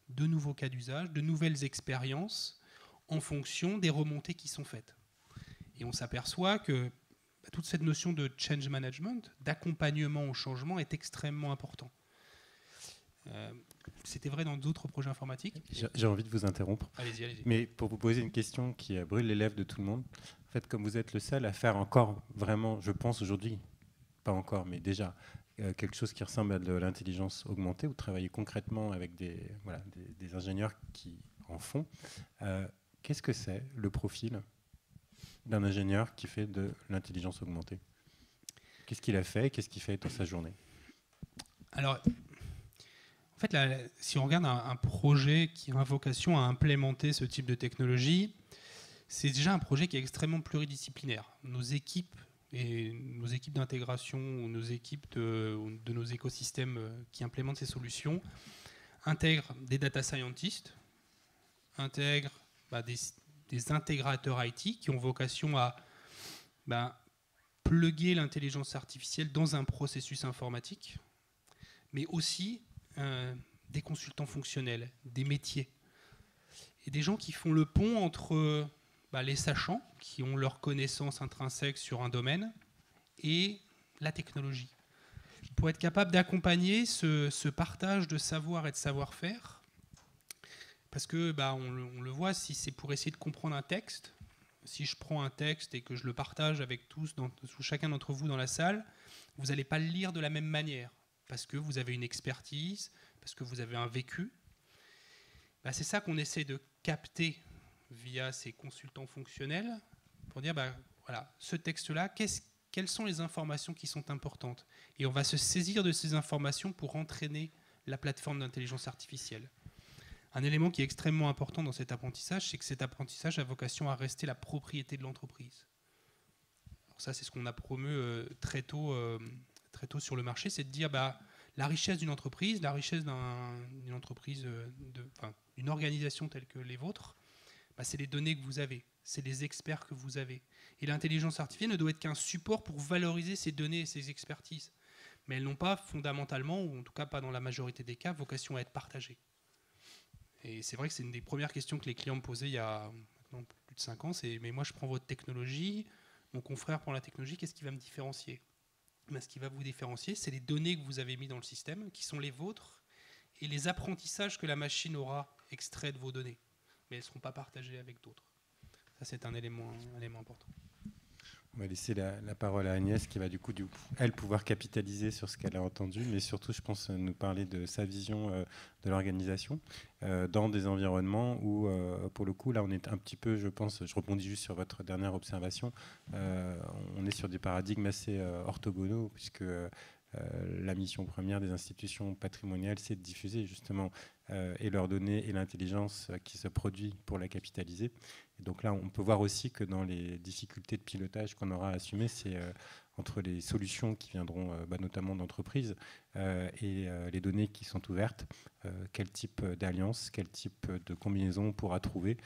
de nouveaux cas d'usage, de nouvelles expériences en fonction des remontées qui sont faites. Et on s'aperçoit que toute cette notion de change management, d'accompagnement au changement est extrêmement important. C'était vrai dans d'autres projets informatiques. J'ai envie de vous interrompre. Allez-y. Mais pour vous poser une question qui brûle les lèvres de tout le monde. En fait, comme vous êtes le seul à faire encore vraiment, je pense aujourd'hui, pas encore, mais déjà, quelque chose qui ressemble à de l'intelligence augmentée, vous travaillez concrètement avec des ingénieurs qui en font. Qu'est-ce que c'est le profil d'un ingénieur qui fait de l'intelligence augmentée? Qu'est-ce qu'il a fait? Qu'est-ce qu'il fait dans sa journée? Alors, en fait, là, si on regarde un projet qui a vocation à implémenter ce type de technologie, c'est déjà un projet qui est extrêmement pluridisciplinaire. Nos équipes d'intégration ou nos équipes de nos écosystèmes qui implémentent ces solutions intègrent des data scientists, intègrent des intégrateurs IT qui ont vocation à plugger l'intelligence artificielle dans un processus informatique, mais aussi des consultants fonctionnels, des métiers, et des gens qui font le pont entre les sachants, qui ont leur connaissance intrinsèque sur un domaine, et la technologie. Pour être capable d'accompagner ce partage de savoir et de savoir-faire, parce que on le voit, si c'est pour essayer de comprendre un texte, si je prends un texte et que je le partage avec chacun d'entre vous dans la salle, vous n'allez pas le lire de la même manière, parce que vous avez une expertise, parce que vous avez un vécu. C'est ça qu'on essaie de capter via ces consultants fonctionnels, pour dire, voilà, ce texte-là, quelles sont les informations qui sont importantes? Et on va se saisir de ces informations pour entraîner la plateforme d'intelligence artificielle. Un élément qui est extrêmement important dans cet apprentissage, c'est que cet apprentissage a vocation à rester la propriété de l'entreprise. Ça, c'est ce qu'on a promu très tôt sur le marché, c'est de dire la richesse d'une entreprise, la richesse d'une entreprise, d'une organisation telle que les vôtres, c'est les données que vous avez, c'est les experts que vous avez. Et l'intelligence artificielle ne doit être qu'un support pour valoriser ces données et ces expertises. Mais elles n'ont pas fondamentalement, ou en tout cas pas dans la majorité des cas, vocation à être partagées. Et c'est vrai que c'est une des premières questions que les clients me posaient il y a maintenant plus de 5 ans, c'est « mais moi je prends votre technologie, mon confrère prend la technologie, qu'est-ce qui va me différencier ?» Ce qui va vous différencier, c'est les données que vous avez mises dans le système, qui sont les vôtres, et les apprentissages que la machine aura extraits de vos données. Mais elles ne seront pas partagées avec d'autres. Ça, c'est un élément important. On va laisser la parole à Agnès qui va du coup, elle, pouvoir capitaliser sur ce qu'elle a entendu, mais surtout, je pense, nous parler de sa vision de l'organisation dans des environnements où, pour le coup, là, on est un petit peu, je pense, je rebondis juste sur votre dernière observation, on est sur des paradigmes assez orthogonaux, puisque la mission première des institutions patrimoniales, c'est de diffuser justement et leurs données et l'intelligence qui se produit pour la capitaliser. Et donc là, on peut voir aussi que dans les difficultés de pilotage qu'on aura à assumer, c'est entre les solutions qui viendront notamment d'entreprises et les données qui sont ouvertes, quel type d'alliance, quel type de combinaison on pourra trouver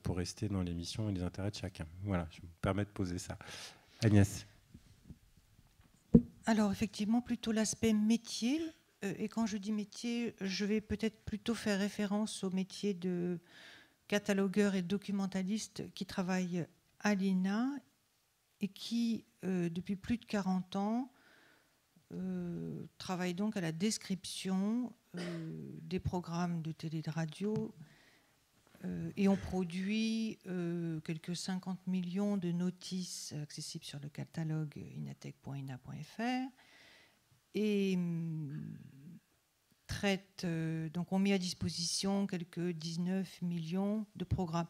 pour rester dans les missions et les intérêts de chacun. Voilà, je me permets de poser ça. Agnès. Alors effectivement, plutôt l'aspect métier. Et quand je dis métier, je vais peut-être plutôt faire référence au métier de catalogueur et documentaliste qui travaillent à l'INA et qui, depuis plus de 40 ans, travaillent donc à la description des programmes de télé et de radio et ont produit quelques 50 millions de notices accessibles sur le catalogue inatech.ina.fr et donc on met à disposition quelques 19 millions de programmes,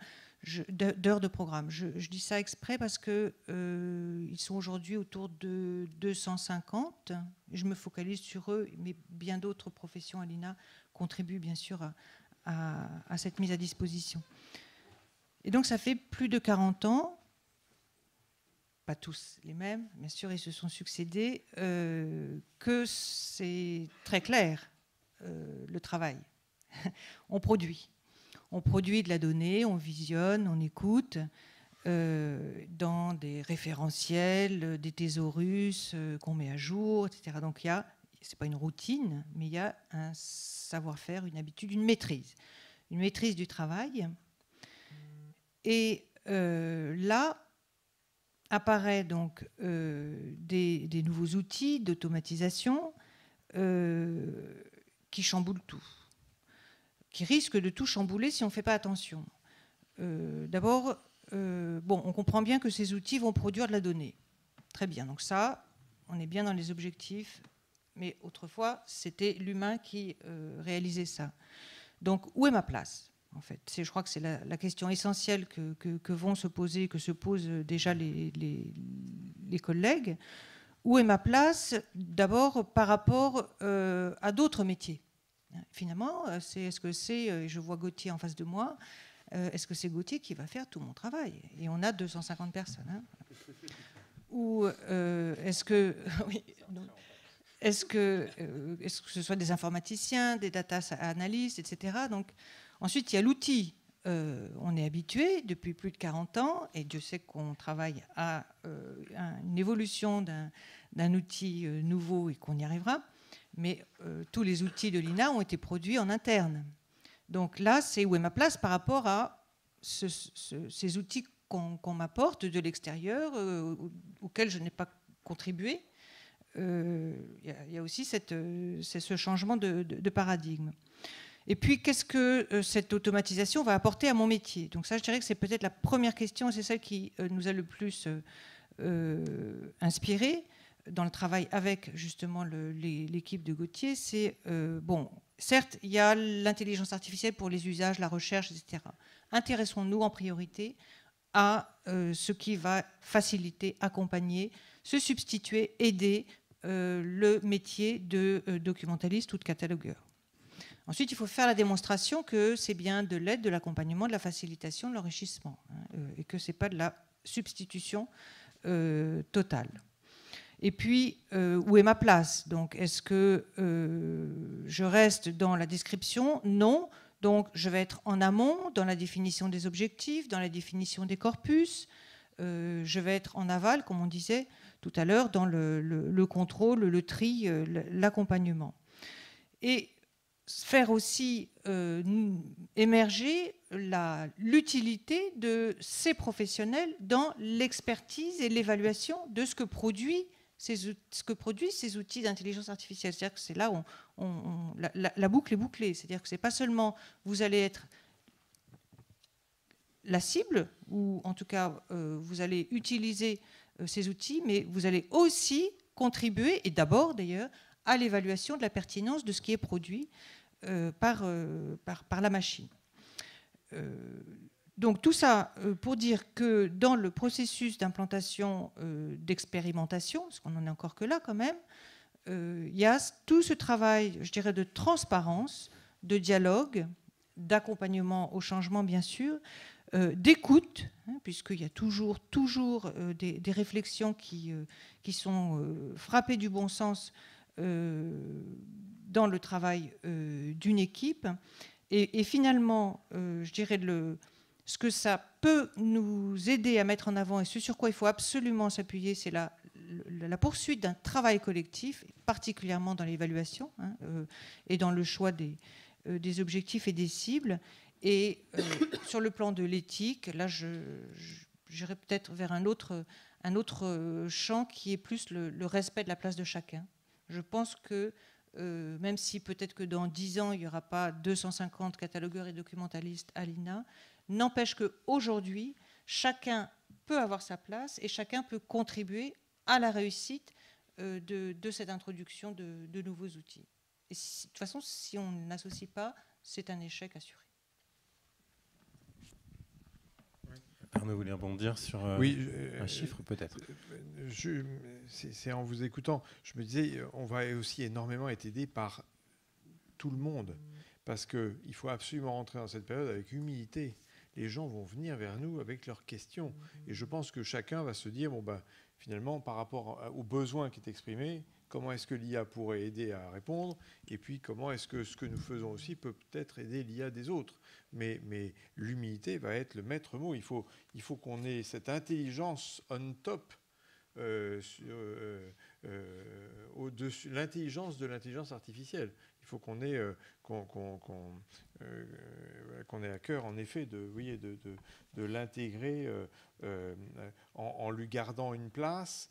d'heures de programmes. Je dis ça exprès parce que ils sont aujourd'hui autour de 250. Je me focalise sur eux, mais bien d'autres professions à l'INA contribuent bien sûr à cette mise à disposition. Et donc ça fait plus de 40 ans, pas tous les mêmes, bien sûr, ils se sont succédés, que c'est très clair. Le travail. On produit de la donnée, on visionne, on écoute dans des référentiels, des thésaurus qu'on met à jour, etc. Donc c'est pas une routine, mais il y a un savoir-faire, une habitude, une maîtrise du travail. Et là apparaît donc des nouveaux outils d'automatisation qui chamboule tout, qui risque de tout chambouler si on ne fait pas attention. D'abord, on comprend bien que ces outils vont produire de la donnée. Très bien, donc ça, on est bien dans les objectifs, mais autrefois, c'était l'humain qui réalisait ça. Donc, où est ma place, en fait? Je crois que c'est la question essentielle que vont se poser, que se posent déjà les collègues. Où est ma place, d'abord, par rapport à d'autres métiers? Finalement, est-ce que c'est, je vois Gauthier en face de moi, est-ce que c'est Gauthier qui va faire tout mon travail? Et on a 250 personnes. Hein. Ou est-ce que... oui, est-ce que ce soit des informaticiens, des data analystes, etc. Donc, ensuite, il y a l'outil. On est habitué depuis plus de 40 ans, et Dieu sait qu'on travaille à une évolution d'un outil nouveau et qu'on y arrivera, mais tous les outils de l'INA ont été produits en interne. Donc là, c'est où est ma place par rapport à ces outils qu'on m'apporte de l'extérieur, auxquels je n'ai pas contribué, y a aussi c'est ce changement de paradigme. Et puis, qu'est-ce que cette automatisation va apporter à mon métier? Donc ça, je dirais que c'est peut-être la première question, et c'est celle qui nous a le plus inspiré dans le travail avec justement l'équipe de Gauthier. C'est, bon, certes, il y a l'intelligence artificielle pour les usages, la recherche, etc. Intéressons-nous en priorité à ce qui va faciliter, accompagner, se substituer, aider le métier de documentaliste ou de catalogueur. Ensuite, il faut faire la démonstration que c'est bien de l'aide, de l'accompagnement, de la facilitation, de l'enrichissement, et que ce n'est pas de la substitution totale. Et puis, où est ma place? Donc, est-ce que je reste dans la description? Non. Donc, je vais être en amont, dans la définition des objectifs, dans la définition des corpus. Je vais être en aval, comme on disait tout à l'heure, dans le contrôle, le tri, l'accompagnement. Et faire aussi émerger l'utilité de ces professionnels dans l'expertise et l'évaluation de ce que produisent ces outils d'intelligence artificielle. C'est-à-dire que c'est là où la boucle est bouclée. C'est-à-dire que ce n'est pas seulement vous allez être la cible, ou en tout cas vous allez utiliser ces outils, mais vous allez aussi contribuer, et d'abord d'ailleurs, à l'évaluation de la pertinence de ce qui est produit par la machine. Donc tout ça pour dire que dans le processus d'implantation d'expérimentation, parce qu'on n'en est encore que là quand même, il y a tout ce travail, je dirais, de transparence, de dialogue, d'accompagnement au changement bien sûr, d'écoute, puisqu'il y a toujours des réflexions qui sont frappées du bon sens dans le travail d'une équipe. Et finalement, je dirais, ce que ça peut nous aider à mettre en avant et ce sur quoi il faut absolument s'appuyer, c'est la poursuite d'un travail collectif, particulièrement dans l'évaluation et dans le choix des objectifs et des cibles. Et sur le plan de l'éthique, là, j'irais peut-être vers un autre champ qui est plus le respect de la place de chacun. Je pense que même si peut-être que dans 10 ans, il n'y aura pas 250 catalogueurs et documentalistes à l'INA, n'empêche qu'aujourd'hui, chacun peut avoir sa place et chacun peut contribuer à la réussite de cette introduction de nouveaux outils. Et de toute façon, si on n'associe pas, c'est un échec assuré. Arnaud voulait rebondir sur un chiffre peut-être. C'est en vous écoutant, je me disais, on va aussi énormément être aidé par tout le monde, parce qu'il faut absolument rentrer dans cette période avec humilité. Les gens vont venir vers nous avec leurs questions, et je pense que chacun va se dire, bon ben, finalement, par rapport aux besoins qui est exprimé, comment est-ce que l'IA pourrait aider à répondre, et puis comment est-ce que ce que nous faisons aussi peut peut-être aider l'IA des autres. Mais l'humilité va être le maître mot. Il faut qu'on ait cette intelligence on top, au-dessus, l'intelligence de l'intelligence artificielle. Il faut qu'on ait, qu'on ait à cœur, en effet, de l'intégrer en lui gardant une place,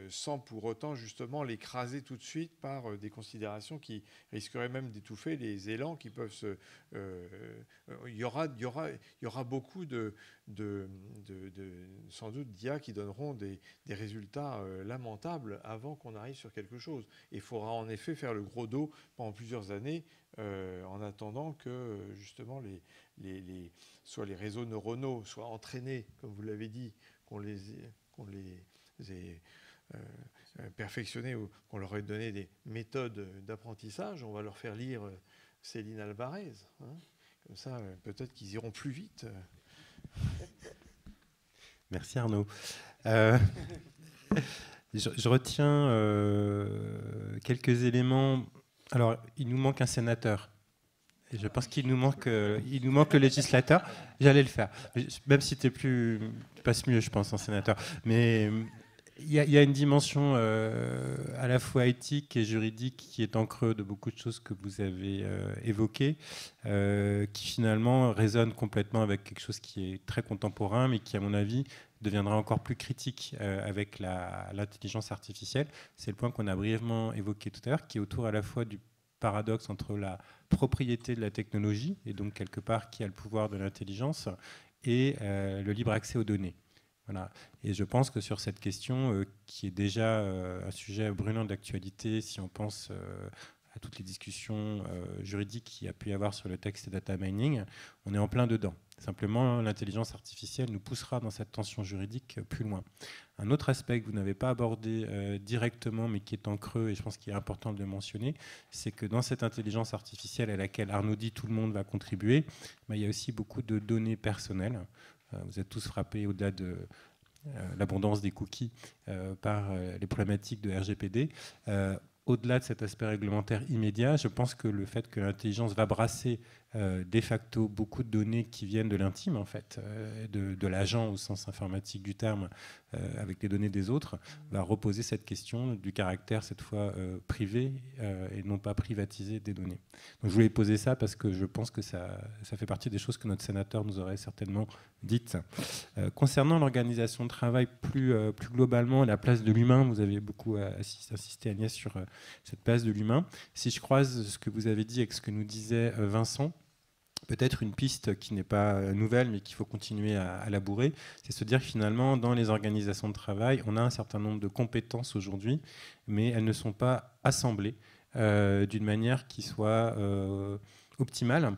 sans pour autant justement l'écraser tout de suite par des considérations qui risqueraient même d'étouffer les élans qui peuvent se... Il y aura beaucoup sans doute d'IA qui donneront des résultats lamentables avant qu'on arrive sur quelque chose. Et il faudra en effet faire le gros dos pendant plusieurs années en attendant que justement soit les réseaux neuronaux soient entraînés, comme vous l'avez dit, qu'on les ait perfectionnés ou qu'on leur ait donné des méthodes d'apprentissage. On va leur faire lire Céline Alvarez. Comme ça, peut-être qu'ils iront plus vite. Merci Arnaud. Je retiens quelques éléments. Alors, il nous manque un sénateur. Et je pense qu'il nous manque le législateur. J'allais le faire. Même si tu passes mieux, je pense, en sénateur. Mais il y a une dimension à la fois éthique et juridique qui est en creux de beaucoup de choses que vous avez évoquées, qui finalement résonne complètement avec quelque chose qui est très contemporain, mais qui, à mon avis, deviendra encore plus critique avec l'intelligence artificielle. C'est le point qu'on a brièvement évoqué tout à l'heure, qui est autour à la fois du paradoxe entre la propriété de la technologie, et donc quelque part qui a le pouvoir de l'intelligence, et le libre accès aux données. Voilà. Et je pense que sur cette question, qui est déjà un sujet brûlant d'actualité, si on pense à toutes les discussions juridiques qu'il y a pu y avoir sur le texte data mining, on est en plein dedans. Simplement, l'intelligence artificielle nous poussera dans cette tension juridique plus loin. Un autre aspect que vous n'avez pas abordé directement, mais qui est en creux, et je pense qu'il est important de le mentionner, c'est que dans cette intelligence artificielle à laquelle Arnaud dit tout le monde va contribuer, il y a aussi beaucoup de données personnelles. Vous êtes tous frappés au-delà de l'abondance des cookies par les problématiques de RGPD. Au-delà de cet aspect réglementaire immédiat, je pense que le fait que l'intelligence va brasser de facto beaucoup de données qui viennent de l'intime, en fait, de l'agent au sens informatique du terme, avec les données des autres, va reposer cette question du caractère, cette fois privé et non pas privatisé des données. Donc je voulais poser ça parce que je pense que ça fait partie des choses que notre sénateur nous aurait certainement dites. Concernant l'organisation de travail plus globalement, la place de l'humain, vous avez beaucoup insisté, Agnès, sur cette place de l'humain. Si je croise ce que vous avez dit avec ce que nous disait Vincent, peut-être une piste qui n'est pas nouvelle, mais qu'il faut continuer à labourer, c'est se dire que finalement, dans les organisations de travail, on a un certain nombre de compétences aujourd'hui, mais elles ne sont pas assemblées d'une manière qui soit optimale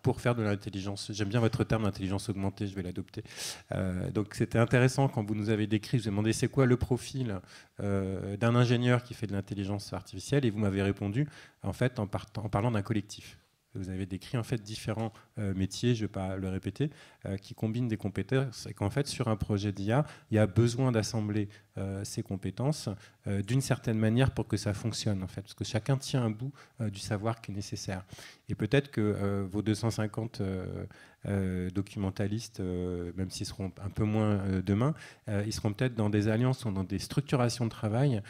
pour faire de l'intelligence. J'aime bien votre terme d'intelligence augmentée, je vais l'adopter. Donc c'était intéressant quand vous nous avez décrit, je vous ai demandé c'est quoi le profil d'un ingénieur qui fait de l'intelligence artificielle, et vous m'avez répondu en fait en parlant d'un collectif. Vous avez décrit en fait différents métiers, je ne vais pas le répéter, qui combinent des compétences, et qu'en fait sur un projet d'IA, il y a besoin d'assembler ces compétences d'une certaine manière pour que ça fonctionne en fait, parce que chacun tient un bout du savoir qui est nécessaire. Et peut-être que vos 250 documentalistes, même s'ils seront un peu moins demain, ils seront peut-être dans des alliances ou dans des structurations de travail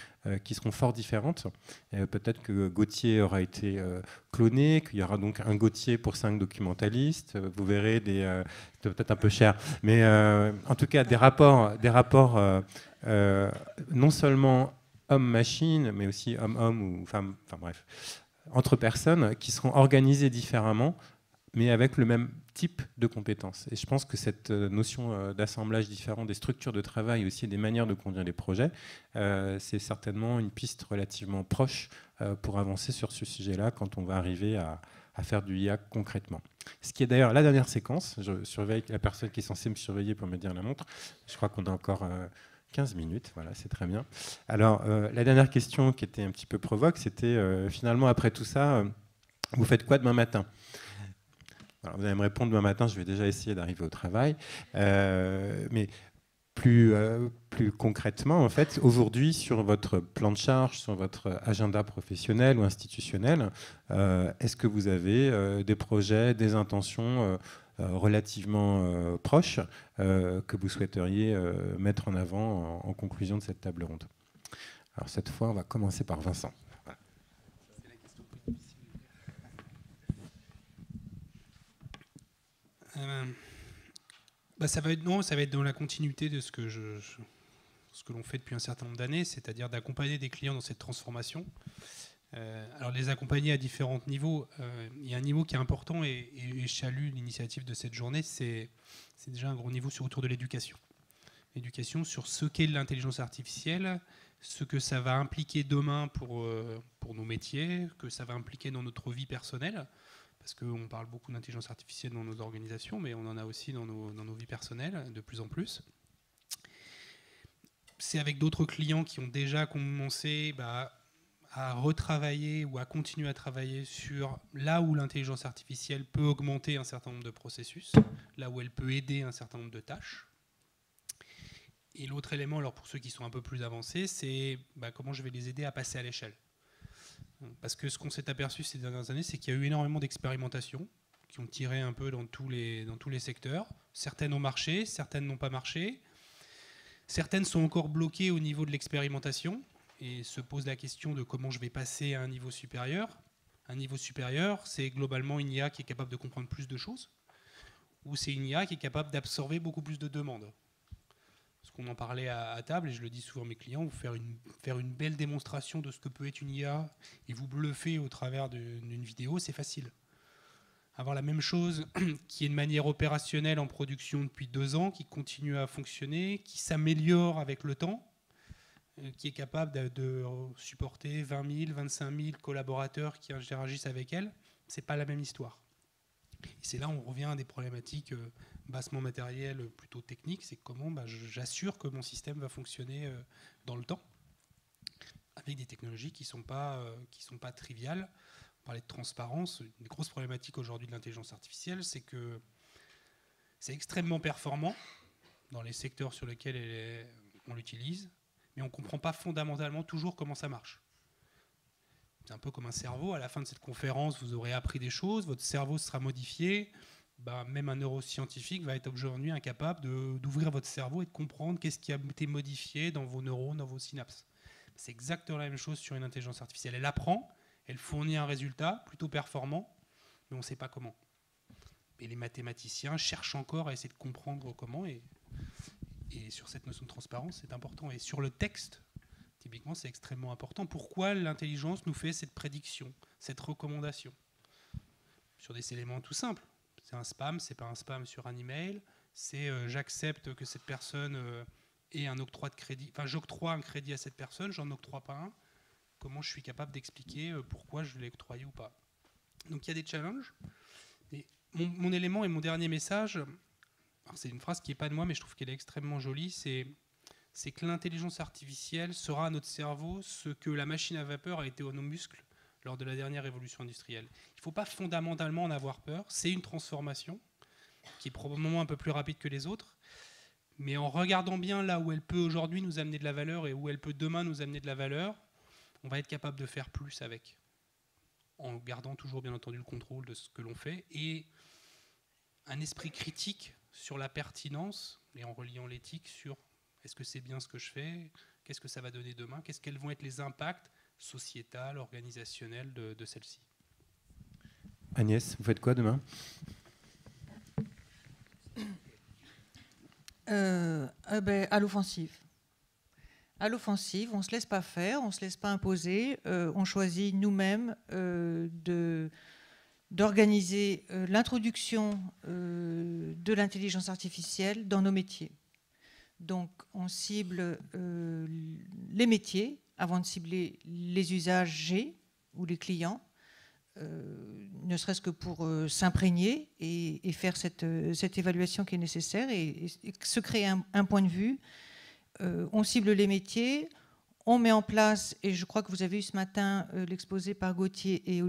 qui seront fort différentes. Peut-être que Gauthier aura été cloné, qu'il y aura donc un Gauthier pour 5 documentalistes. Vous verrez des peut-être un peu cher, mais en tout cas des rapports non seulement homme-machine, mais aussi homme-homme ou femme, enfin bref, entre personnes qui seront organisées différemment, mais avec le même type de compétences. Et je pense que cette notion d'assemblage différent des structures de travail et aussi des manières de conduire les projets, c'est certainement une piste relativement proche pour avancer sur ce sujet-là quand on va arriver à faire du IA concrètement. Ce qui est d'ailleurs la dernière séquence. Je surveille la personne qui est censée me surveiller pour me dire la montre. Je crois qu'on a encore 15 minutes, voilà, c'est très bien. Alors, la dernière question qui était un petit peu provoque, c'était finalement, après tout ça, vous faites quoi demain matin ? Alors, vous allez me répondre demain matin, je vais déjà essayer d'arriver au travail. Mais plus concrètement, en fait, aujourd'hui, sur votre plan de charge, sur votre agenda professionnel ou institutionnel, est-ce que vous avez des projets, des intentions relativement proches que vous souhaiteriez mettre en avant en conclusion de cette table ronde? Alors cette fois, on va commencer par Vincent. Ça va être dans la continuité de ce que l'on fait depuis un certain nombre d'années, c'est-à-dire d'accompagner des clients dans cette transformation. Alors les accompagner à différents niveaux. Il y a un niveau qui est important et je salue l'initiative de cette journée, c'est déjà un gros niveau autour de l'éducation. L'éducation sur ce qu'est l'intelligence artificielle, ce que ça va impliquer demain pour nos métiers, que ça va impliquer dans notre vie personnelle. Parce qu'on parle beaucoup d'intelligence artificielle dans nos organisations, mais on en a aussi dans nos vies personnelles, de plus en plus. C'est avec d'autres clients qui ont déjà commencé à retravailler ou à continuer à travailler sur là où l'intelligence artificielle peut augmenter un certain nombre de processus, là où elle peut aider un certain nombre de tâches. Et l'autre élément, alors pour ceux qui sont un peu plus avancés, c'est comment je vais les aider à passer à l'échelle. Parce que ce qu'on s'est aperçu ces dernières années, c'est qu'il y a eu énormément d'expérimentations qui ont tiré un peu dans tous les secteurs. Certaines ont marché, certaines n'ont pas marché. Certaines sont encore bloquées au niveau de l'expérimentation et se posent la question de comment je vais passer à un niveau supérieur. Un niveau supérieur, c'est globalement une IA qui est capable de comprendre plus de choses, ou c'est une IA qui est capable d'absorber beaucoup plus de demandes. parce qu'on en parlait à table, et je le dis souvent à mes clients, vous faire une belle démonstration de ce que peut être une IA et vous bluffer au travers d'une vidéo, c'est facile. Avoir la même chose qui est de manière opérationnelle en production depuis 2 ans, qui continue à fonctionner, qui s'améliore avec le temps, qui est capable de supporter 20 000, 25 000 collaborateurs qui interagissent avec elle, c'est pas la même histoire. Et c'est là où on revient à des problématiques bassement matérielles, plutôt techniques, c'est comment j'assure que mon système va fonctionner dans le temps, avec des technologies qui sont pas triviales. On parlait de transparence. Une des grosses problématiques aujourd'hui de l'intelligence artificielle, c'est que c'est extrêmement performant dans les secteurs sur lesquels on l'utilise, mais on ne comprend pas fondamentalement toujours comment ça marche. C'est un peu comme un cerveau. À la fin de cette conférence, vous aurez appris des choses, votre cerveau sera modifié. Même un neuroscientifique va être aujourd'hui incapable d'ouvrir votre cerveau et de comprendre qu'est-ce qui a été modifié dans vos neurones, dans vos synapses. C'est exactement la même chose sur une intelligence artificielle. Elle apprend, elle fournit un résultat plutôt performant, mais on ne sait pas comment. Et les mathématiciens cherchent encore à essayer de comprendre comment. Et sur cette notion de transparence, c'est important. Et sur le texte, typiquement, c'est extrêmement important. Pourquoi l'intelligence nous fait cette prédiction, cette recommandation? Sur des éléments tout simples. C'est un spam, c'est pas un spam sur un email. C'est j'accepte que cette personne ait un octroi de crédit. Enfin, j'octroie un crédit à cette personne, j'en octroie pas un. Comment je suis capable d'expliquer pourquoi je l'ai octroyé ou pas? Donc il y a des challenges. Et mon élément et mon dernier message, c'est une phrase qui n'est pas de moi, mais je trouve qu'elle est extrêmement jolie, c'est que l'intelligence artificielle sera à notre cerveau ce que la machine à vapeur a été à nos muscles lors de la dernière révolution industrielle. Il ne faut pas fondamentalement en avoir peur. C'est une transformation qui est probablement un peu plus rapide que les autres. Mais en regardant bien là où elle peut aujourd'hui nous amener de la valeur et où elle peut demain nous amener de la valeur, on va être capable de faire plus avec. En gardant toujours bien entendu le contrôle de ce que l'on fait et un esprit critique sur la pertinence et en reliant l'éthique sur est-ce que c'est bien ce que je fais, qu'est-ce que ça va donner demain, quels vont être les impacts sociétal, organisationnel de celle-ci. Agnès, vous faites quoi demain? À l'offensive. À l'offensive, on ne se laisse pas faire, on ne se laisse pas imposer, on choisit nous-mêmes d'organiser l'introduction de l'intelligence artificielle dans nos métiers. Donc, on cible les métiers avant de cibler les usagers ou les clients, ne serait-ce que pour s'imprégner et faire cette évaluation qui est nécessaire et se créer un point de vue. On cible les métiers, on met en place, et je crois que vous avez eu ce matin l'exposé par Gauthier et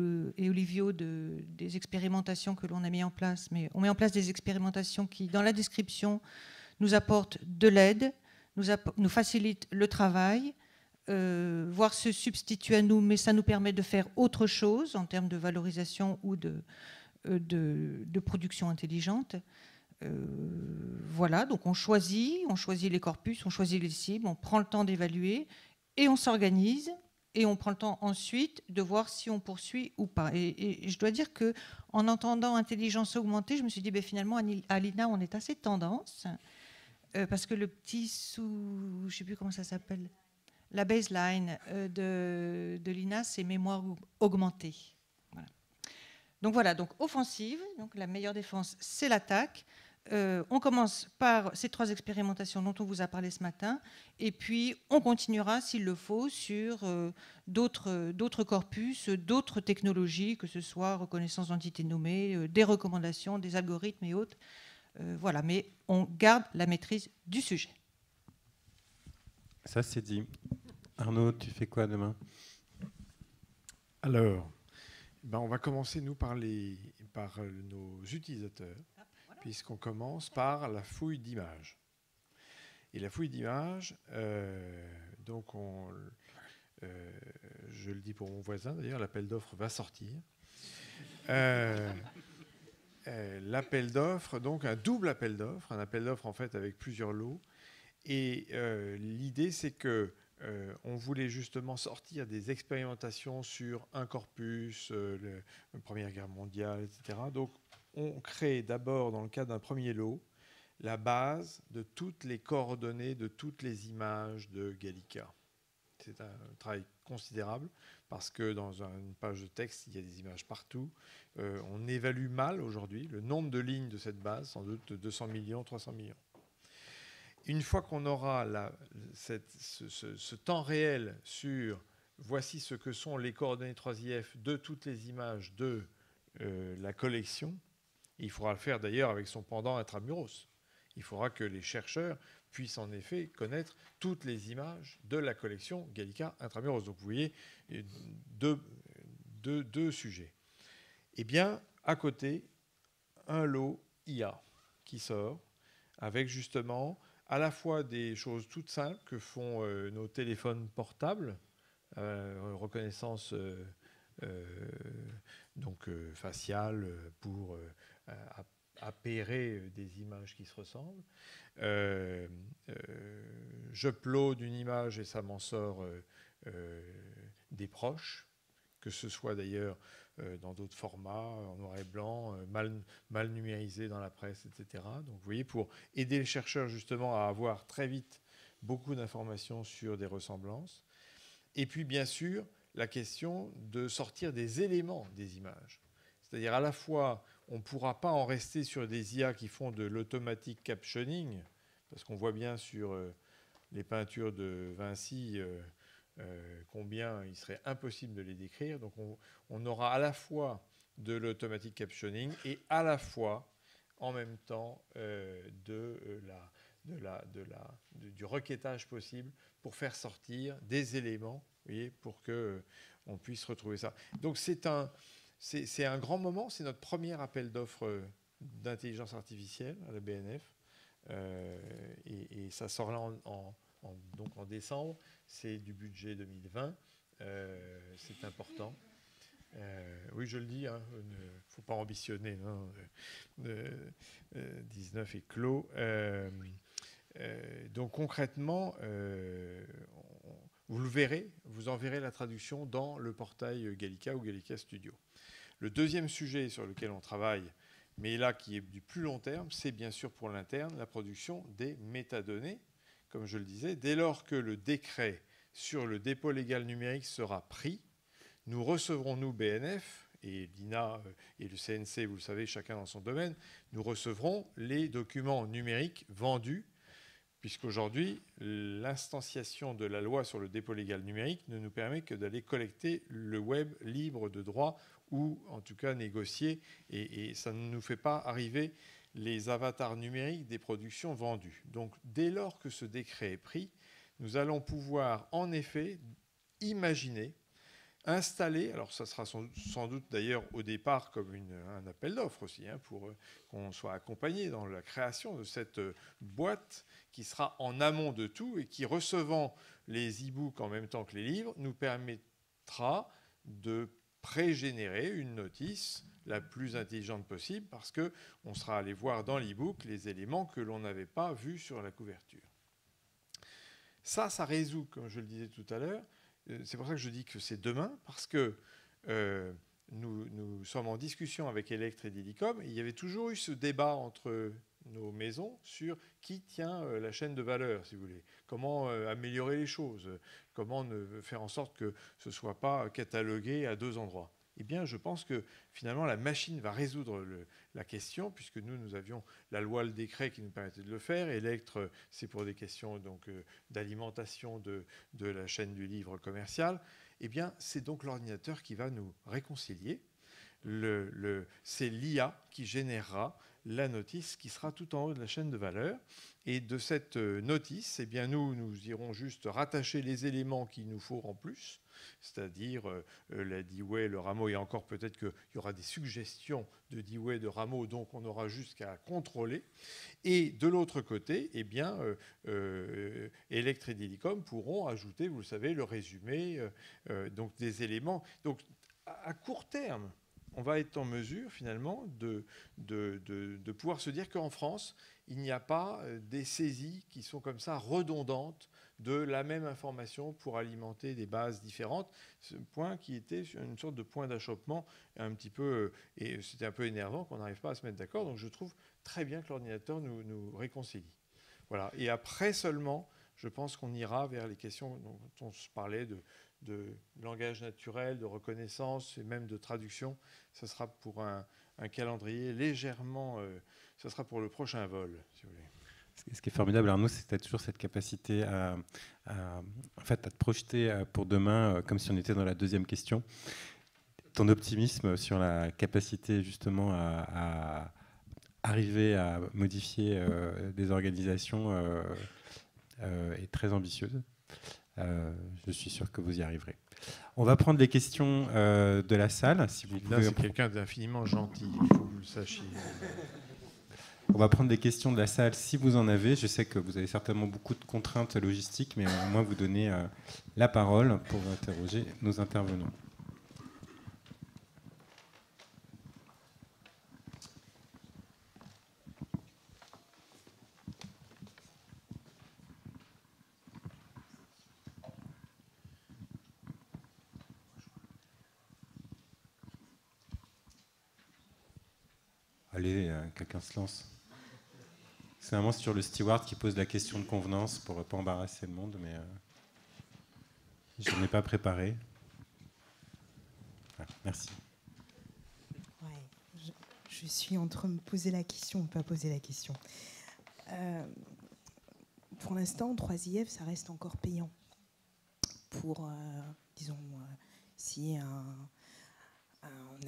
Olivio des expérimentations que l'on a mis en place, mais on met en place des expérimentations qui, dans la description, nous apportent de l'aide, nous facilitent le travail, voire se substituer à nous, mais ça nous permet de faire autre chose en termes de valorisation ou de production intelligente. Voilà, donc on choisit les corpus, on choisit les cibles, on prend le temps d'évaluer et on s'organise et on prend le temps ensuite de voir si on poursuit ou pas. Et je dois dire qu'en entendant intelligence augmentée, je me suis dit finalement à l'INA on est assez tendance parce que le petit je ne sais plus comment ça s'appelle, la baseline de l'INA, c'est mémoire augmentée. Voilà. Donc voilà, donc offensive, donc la meilleure défense, c'est l'attaque. On commence par ces 3 expérimentations dont on vous a parlé ce matin, et puis on continuera, s'il le faut, sur d'autres corpus, d'autres technologies, que ce soit reconnaissance d'entités nommées, des recommandations, des algorithmes et autres. Voilà, mais on garde la maîtrise du sujet. Ça, c'est dit. Arnaud, tu fais quoi demain? Alors, on va commencer, nous, par nos utilisateurs, puisqu'on commence par la fouille d'images. Et la fouille d'images, donc je le dis pour mon voisin, d'ailleurs, l'appel d'offres va sortir. L'appel d'offres, donc un double appel d'offres, un appel d'offres en fait avec plusieurs lots. Et l'idée, c'est que on voulait justement sortir des expérimentations sur un corpus, la Première Guerre mondiale, etc. Donc, on crée d'abord, dans le cadre d'un premier lot, la base de toutes les coordonnées, de toutes les images de Gallica. C'est un travail considérable parce que dans une page de texte, il y a des images partout. On évalue mal aujourd'hui le nombre de lignes de cette base, sans doute 200 millions, 300 millions. Une fois qu'on aura ce temps réel sur voici ce que sont les coordonnées 3IF de toutes les images de la collection, il faudra le faire d'ailleurs avec son pendant intramuros. Il faudra que les chercheurs puissent en effet connaître toutes les images de la collection Gallica intramuros. Donc vous voyez deux sujets. Eh bien, à côté, un lot IA qui sort avec justement à la fois des choses toutes simples que font nos téléphones portables, reconnaissance faciale pour appairer des images qui se ressemblent. J'upload une image et ça m'en sort des proches, que ce soit d'ailleurs dans d'autres formats, en noir et blanc, mal numérisé dans la presse, etc. Donc vous voyez, pour aider les chercheurs justement à avoir très vite beaucoup d'informations sur des ressemblances. Et puis bien sûr, la question de sortir des éléments des images. C'est-à-dire à la fois, on ne pourra pas en rester sur des IA qui font de l'automatic captioning, parce qu'on voit bien sur les peintures de Vinci combien il serait impossible de les décrire. Donc on aura à la fois de l'automatic captioning et à la fois, en même temps, du requêtage possible pour faire sortir des éléments, vous voyez, pour qu'on puisse retrouver ça. Donc c'est un grand moment, c'est notre premier appel d'offres d'intelligence artificielle à la BNF. Et ça sort là donc en décembre, c'est du budget 2020, c'est important. Oui, je le dis, il ne faut pas ambitionner, 19 est clos. Donc concrètement, vous le verrez, vous en verrez la traduction dans le portail Gallica ou Gallica Studio. Le deuxième sujet sur lequel on travaille, mais là qui est du plus long terme, c'est bien sûr pour l'interne la production des métadonnées. Comme je le disais, dès lors que le décret sur le dépôt légal numérique sera pris, nous recevrons, nous, BNF, et l'INA et le CNC, vous le savez, chacun dans son domaine, nous recevrons les documents numériques vendus, puisqu'aujourd'hui, l'instanciation de la loi sur le dépôt légal numérique ne nous permet que d'aller collecter le web libre de droit ou en tout cas négocier, et ça ne nous fait pas arriver les avatars numériques des productions vendues. Donc dès lors que ce décret est pris, nous allons pouvoir en effet imaginer, installer, alors ça sera sans doute d'ailleurs au départ comme un appel d'offres aussi, pour qu'on soit accompagné dans la création de cette boîte qui sera en amont de tout et qui, recevant les e-books en même temps que les livres, nous permettra de pré-générer une notice la plus intelligente possible parce qu'on sera allé voir dans l'e-book les éléments que l'on n'avait pas vus sur la couverture. Ça résout, comme je le disais tout à l'heure, c'est pour ça que je dis que c'est demain, parce que nous sommes en discussion avec Electre et Dilicom, et il y avait toujours eu ce débat entre nos maisons sur qui tient la chaîne de valeur, si vous voulez. Comment améliorer les choses, comment faire en sorte que ce ne soit pas catalogué à deux endroits. Eh bien, je pense que finalement, la machine va résoudre la question, puisque nous avions la loi, le décret qui nous permettait de le faire. Electre, c'est pour des questions d'alimentation de la chaîne du livre commercial. Eh bien, c'est donc l'ordinateur qui va nous réconcilier. C'est l'IA qui générera la notice qui sera tout en haut de la chaîne de valeur. Et de cette notice, eh bien, nous irons juste rattacher les éléments qu'il nous faut en plus, c'est-à-dire la Dewey, le rameau, et encore peut-être qu'il y aura des suggestions de Dewey, de rameau, donc on aura juste qu'à contrôler. Et de l'autre côté, eh bien, Electre et Dilicom pourront ajouter, vous le savez, le résumé, donc des éléments. Donc, à court terme, on va être en mesure, finalement, de pouvoir se dire qu'en France, il n'y a pas des saisies qui sont comme ça redondantes de la même information pour alimenter des bases différentes. Ce point qui était une sorte de point d'achoppement un petit peu, et c'était un peu énervant qu'on n'arrive pas à se mettre d'accord. Donc je trouve très bien que l'ordinateur nous réconcilie. Voilà. Et après seulement, je pense qu'on ira vers les questions dont on se parlait de langage naturel, de reconnaissance et même de traduction. Ce sera pour un calendrier légèrement... ce sera pour le prochain vol, si vous voulez. Ce qui est formidable, Arnaud, c'est que tu as toujours cette capacité à te projeter pour demain, comme si on était dans la deuxième question. Ton optimisme sur la capacité justement à arriver à modifier des organisations est très ambitieuse. Je suis sûr que vous y arriverez. On va prendre les questions de la salle. Si vous Là, c'est quelqu'un d'infiniment gentil, il faut que vous le sachiez. On va prendre des questions de la salle si vous en avez. Je sais que vous avez certainement beaucoup de contraintes logistiques, mais au moins vous donnez la parole pour interroger nos intervenants. Allez, quelqu'un se lance. C'est vraiment sur le steward qui pose la question de convenance pour ne pas embarrasser le monde, mais je n'en ai pas préparé. Voilà, merci. Ouais, je suis entre me poser la question ou ne pas poser la question. Pour l'instant, 3IF, ça reste encore payant. Pour, disons, si un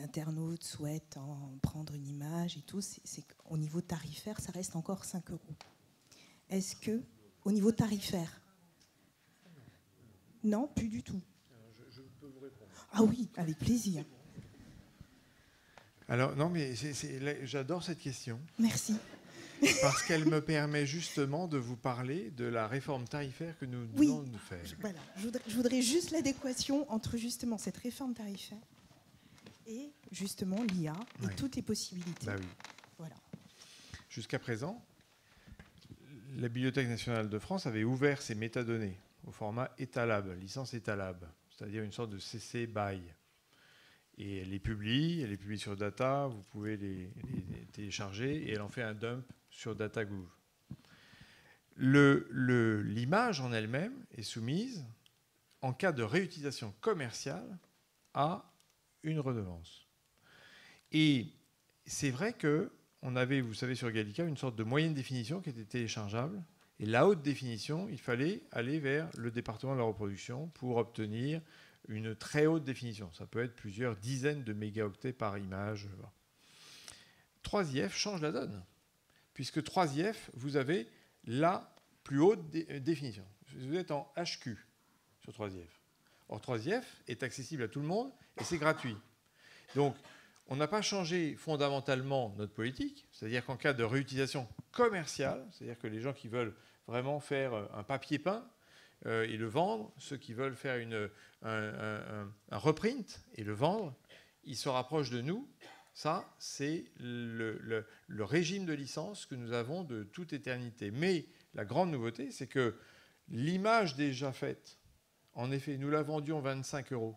internaute souhaite en prendre une image et tout, au niveau tarifaire, ça reste encore 5 €. Est-ce que, au niveau tarifaire, non, plus du tout. Je peux vous répondre. Ah oui, avec plaisir. Alors, non, mais j'adore cette question. Merci. Parce qu'elle me permet justement de vous parler de la réforme tarifaire que nous venons de faire. Voilà. Je voudrais juste l'adéquation entre justement cette réforme tarifaire et justement l'IA et toutes les possibilités. Bah oui. Voilà. Jusqu'à présent, la Bibliothèque nationale de France avait ouvert ses métadonnées au format Etalab, licence Etalab, c'est-à-dire une sorte de CC BY. Et elle les publie sur Data, vous pouvez les télécharger, et elle en fait un dump sur DataGouv. L'image en elle-même est soumise, en cas de réutilisation commerciale, à une redevance. Et c'est vrai qu'on avait, vous savez, sur Gallica, une sorte de moyenne définition qui était téléchargeable. Et la haute définition, il fallait aller vers le département de la reproduction pour obtenir une très haute définition. Ça peut être plusieurs dizaines de mégaoctets par image. 3IF change la donne, puisque 3IF, vous avez la plus haute définition. Vous êtes en HQ sur 3IF. Or, 3IF est accessible à tout le monde et c'est gratuit. Donc, on n'a pas changé fondamentalement notre politique, c'est-à-dire qu'en cas de réutilisation commerciale, c'est-à-dire que les gens qui veulent vraiment faire un papier peint et le vendre, ceux qui veulent faire un reprint et le vendre, ils se rapprochent de nous. Ça, c'est le régime de licence que nous avons de toute éternité. Mais la grande nouveauté, c'est que l'image déjà faite, en effet, nous la vendions 25 €.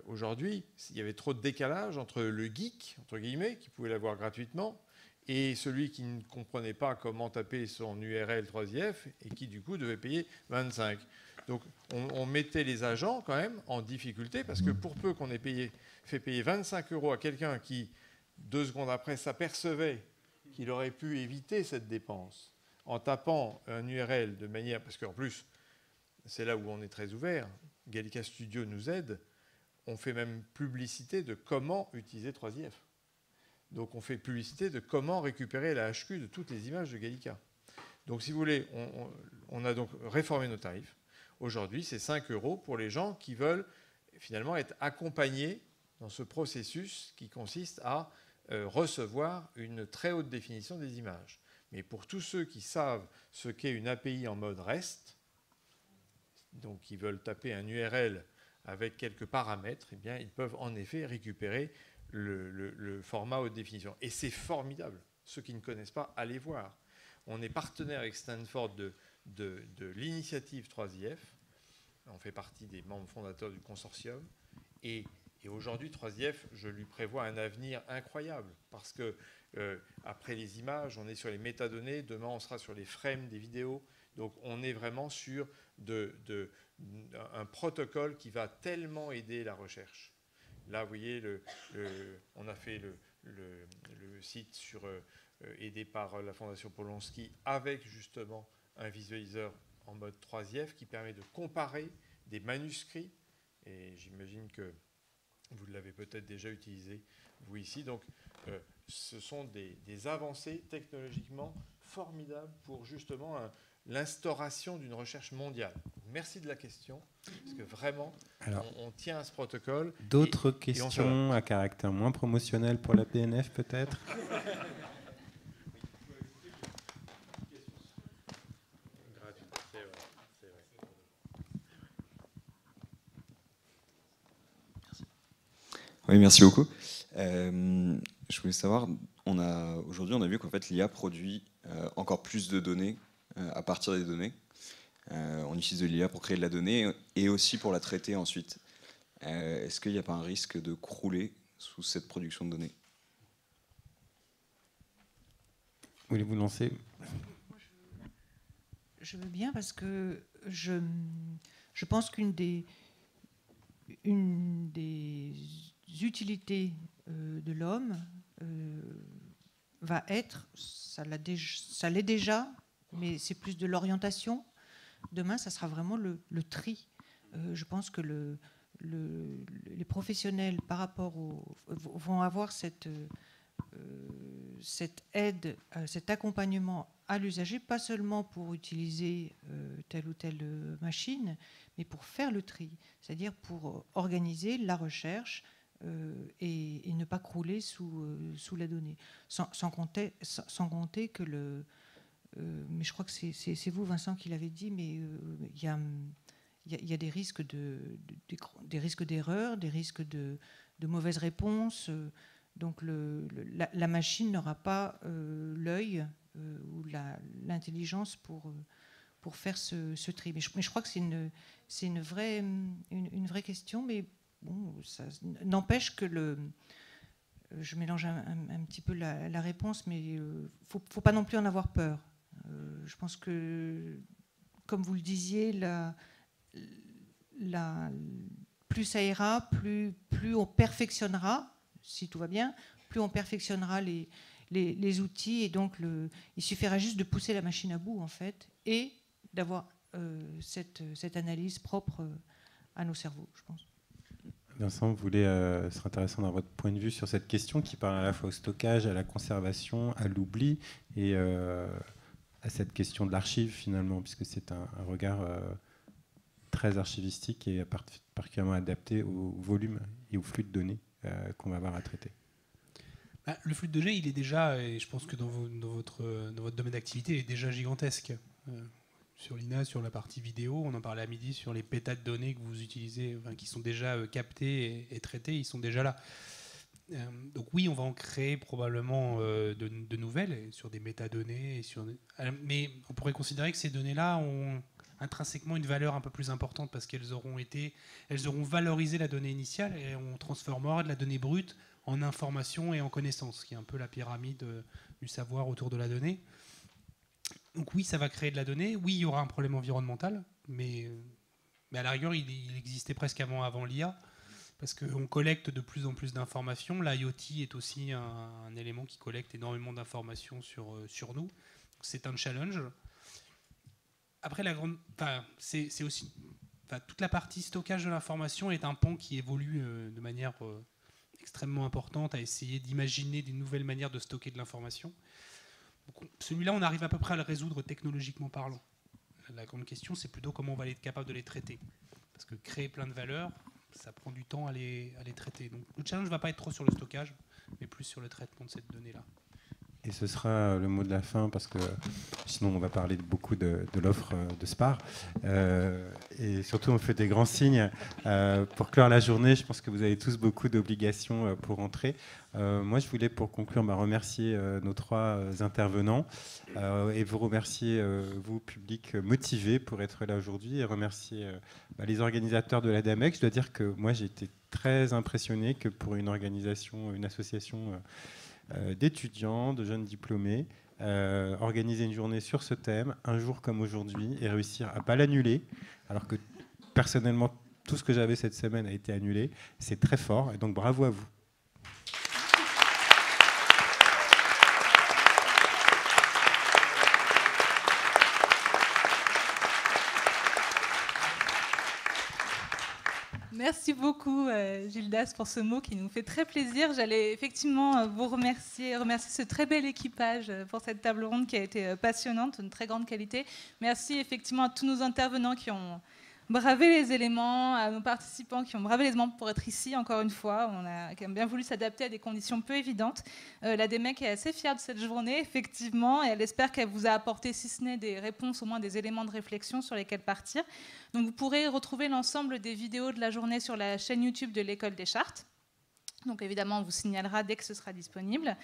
Aujourd'hui, il y avait trop de décalage entre le geek, entre guillemets, qui pouvait l'avoir gratuitement, et celui qui ne comprenait pas comment taper son URL 3IF et qui, du coup, devait payer 25. Donc, on mettait les agents, quand même, en difficulté, parce que pour peu qu'on ait fait payer 25 € à quelqu'un qui, 2 secondes après, s'apercevait qu'il aurait pu éviter cette dépense en tapant un URL de manière... Parce qu'en plus, c'est là où on est très ouvert. Gallica Studio nous aide. On fait même publicité de comment utiliser 3IF. Donc, on fait publicité de comment récupérer la HQ de toutes les images de Gallica. Donc, si vous voulez, on a donc réformé nos tarifs. Aujourd'hui, c'est 5 € pour les gens qui veulent finalement être accompagnés dans ce processus qui consiste à recevoir une très haute définition des images. Mais pour tous ceux qui savent ce qu'est une API en mode REST, donc qui veulent taper un URL avec quelques paramètres, eh bien, ils peuvent en effet récupérer le format haute définition. Et c'est formidable. Ceux qui ne connaissent pas, allez voir. on est partenaire avec Stanford de l'initiative 3IF. On fait partie des membres fondateurs du consortium. Et aujourd'hui, 3IF, je lui prévois un avenir incroyable. Parce que après les images, on est sur les métadonnées. Demain, on sera sur les frames des vidéos. Donc, on est vraiment sur un protocole qui va tellement aider la recherche. Là, vous voyez, on a fait le site aidé par la Fondation Polonsky avec justement un visualiseur en mode 3IF qui permet de comparer des manuscrits. Et j'imagine que vous l'avez peut-être déjà utilisé, vous ici. Donc, ce sont des avancées technologiquement formidables pour justement l'instauration d'une recherche mondiale. Merci de la question, parce que vraiment, on tient à ce protocole. D'autres questions à caractère moins promotionnel pour la BNF, peut-être? Oui, merci beaucoup. Je voulais savoir, aujourd'hui, on a vu qu'en fait, l'IA produit encore plus de données à partir des données. On utilise de l'IA pour créer de la donnée et aussi pour la traiter ensuite. Est-ce qu'il n'y a pas un risque de crouler sous cette production de données? Voulez-vous lancer? Je veux bien, parce que je pense qu'une des utilités de l'homme va être, ça l'est déjà, mais c'est plus de l'orientation. Demain, ça sera vraiment le tri. Je pense que les professionnels par rapport vont avoir cette aide, cet accompagnement à l'usager, pas seulement pour utiliser telle ou telle machine, mais pour faire le tri, c'est-à-dire pour organiser la recherche et ne pas crouler sous la donnée. Sans compter que mais je crois que c'est vous, Vincent, qui l'avez dit, mais il y a des risques d'erreur, des risques de mauvaises réponses. Donc la machine n'aura pas l'œil ou l'intelligence pour faire ce tri. Mais je crois que c'est une vraie question, mais bon, ça n'empêche que je mélange un petit peu la réponse, mais faut pas non plus en avoir peur. Je pense que, comme vous le disiez, plus ça ira, plus on perfectionnera, si tout va bien, plus on perfectionnera les outils, et donc il suffira juste de pousser la machine à bout, en fait, et d'avoir cette analyse propre à nos cerveaux, je pense. Vincent, vous voulez, ce serait intéressant d'avoir votre point de vue sur cette question qui parle à la fois au stockage, à la conservation, à l'oubli, et à cette question de l'archive, finalement, puisque c'est un regard très archivistique et particulièrement adapté au volume et au flux de données qu'on va avoir à traiter. Le flux de données, il est déjà, et je pense que dans votre domaine d'activité, il est déjà gigantesque. Sur l'INA, sur la partie vidéo, on en parlait à midi, sur les pétas de données que vous utilisez, enfin, qui sont déjà captés et traités, ils sont déjà là. Donc oui, on va en créer probablement de nouvelles sur des métadonnées. Mais on pourrait considérer que ces données-là ont intrinsèquement une valeur un peu plus importante parce qu'elles auront valorisé la donnée initiale et on transformera de la donnée brute en information et en connaissance, qui est un peu la pyramide du savoir autour de la donnée. Donc oui, ça va créer de la donnée. Oui, il y aura un problème environnemental, mais à la rigueur, il existait presque avant l'IA, parce qu'on collecte de plus en plus d'informations. L'IoT est aussi un élément qui collecte énormément d'informations sur nous. C'est un challenge. Après, c'est aussi toute la partie stockage de l'information est un pan qui évolue de manière extrêmement importante, à essayer d'imaginer des nouvelles manières de stocker de l'information. Celui-là, on arrive à peu près à le résoudre technologiquement parlant. La grande question, c'est plutôt comment on va être capable de les traiter. Parce que créer plein de valeurs, ça prend du temps à les traiter. Donc le challenge ne va pas être trop sur le stockage, mais plus sur le traitement de cette donnée-là. Et ce sera le mot de la fin, parce que sinon on va parler beaucoup de l'offre de SPAR. Et surtout on fait des grands signes. Pour clore la journée, je pense que vous avez tous beaucoup d'obligations pour rentrer. Moi je voulais pour conclure remercier nos 3 intervenants et vous remercier, vous public motivé pour être là aujourd'hui, et remercier les organisateurs de l'ADAMEC. Je dois dire que moi j'ai été très impressionné que pour une organisation, une association d'étudiants, de jeunes diplômés, organiser une journée sur ce thème, un jour comme aujourd'hui, et réussir à ne pas l'annuler, alors que personnellement, tout ce que j'avais cette semaine a été annulé. C'est très fort, et donc bravo à vous. Merci beaucoup, Gildas, pour ce mot qui nous fait très plaisir. J'allais effectivement vous remercier ce très bel équipage pour cette table ronde qui a été passionnante, de très grande qualité. Merci effectivement à tous nos intervenants qui ont bravé les éléments, à nos participants qui ont bravé les éléments pour être ici, encore une fois. On a quand même bien voulu s'adapter à des conditions peu évidentes. L'ADEMEC est assez fière de cette journée, effectivement, et elle espère qu'elle vous a apporté, si ce n'est des réponses, au moins des éléments de réflexion sur lesquels partir. Donc vous pourrez retrouver l'ensemble des vidéos de la journée sur la chaîne YouTube de l'École des Chartes. Donc évidemment, on vous signalera dès que ce sera disponible.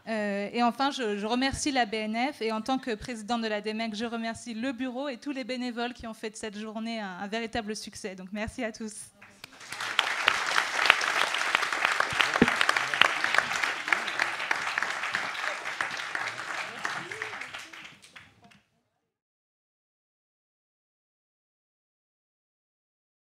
Et enfin, je remercie la BNF, et en tant que présidente de l'ADEMEC, je remercie le bureau et tous les bénévoles qui ont fait de cette journée un véritable succès. Donc merci à tous.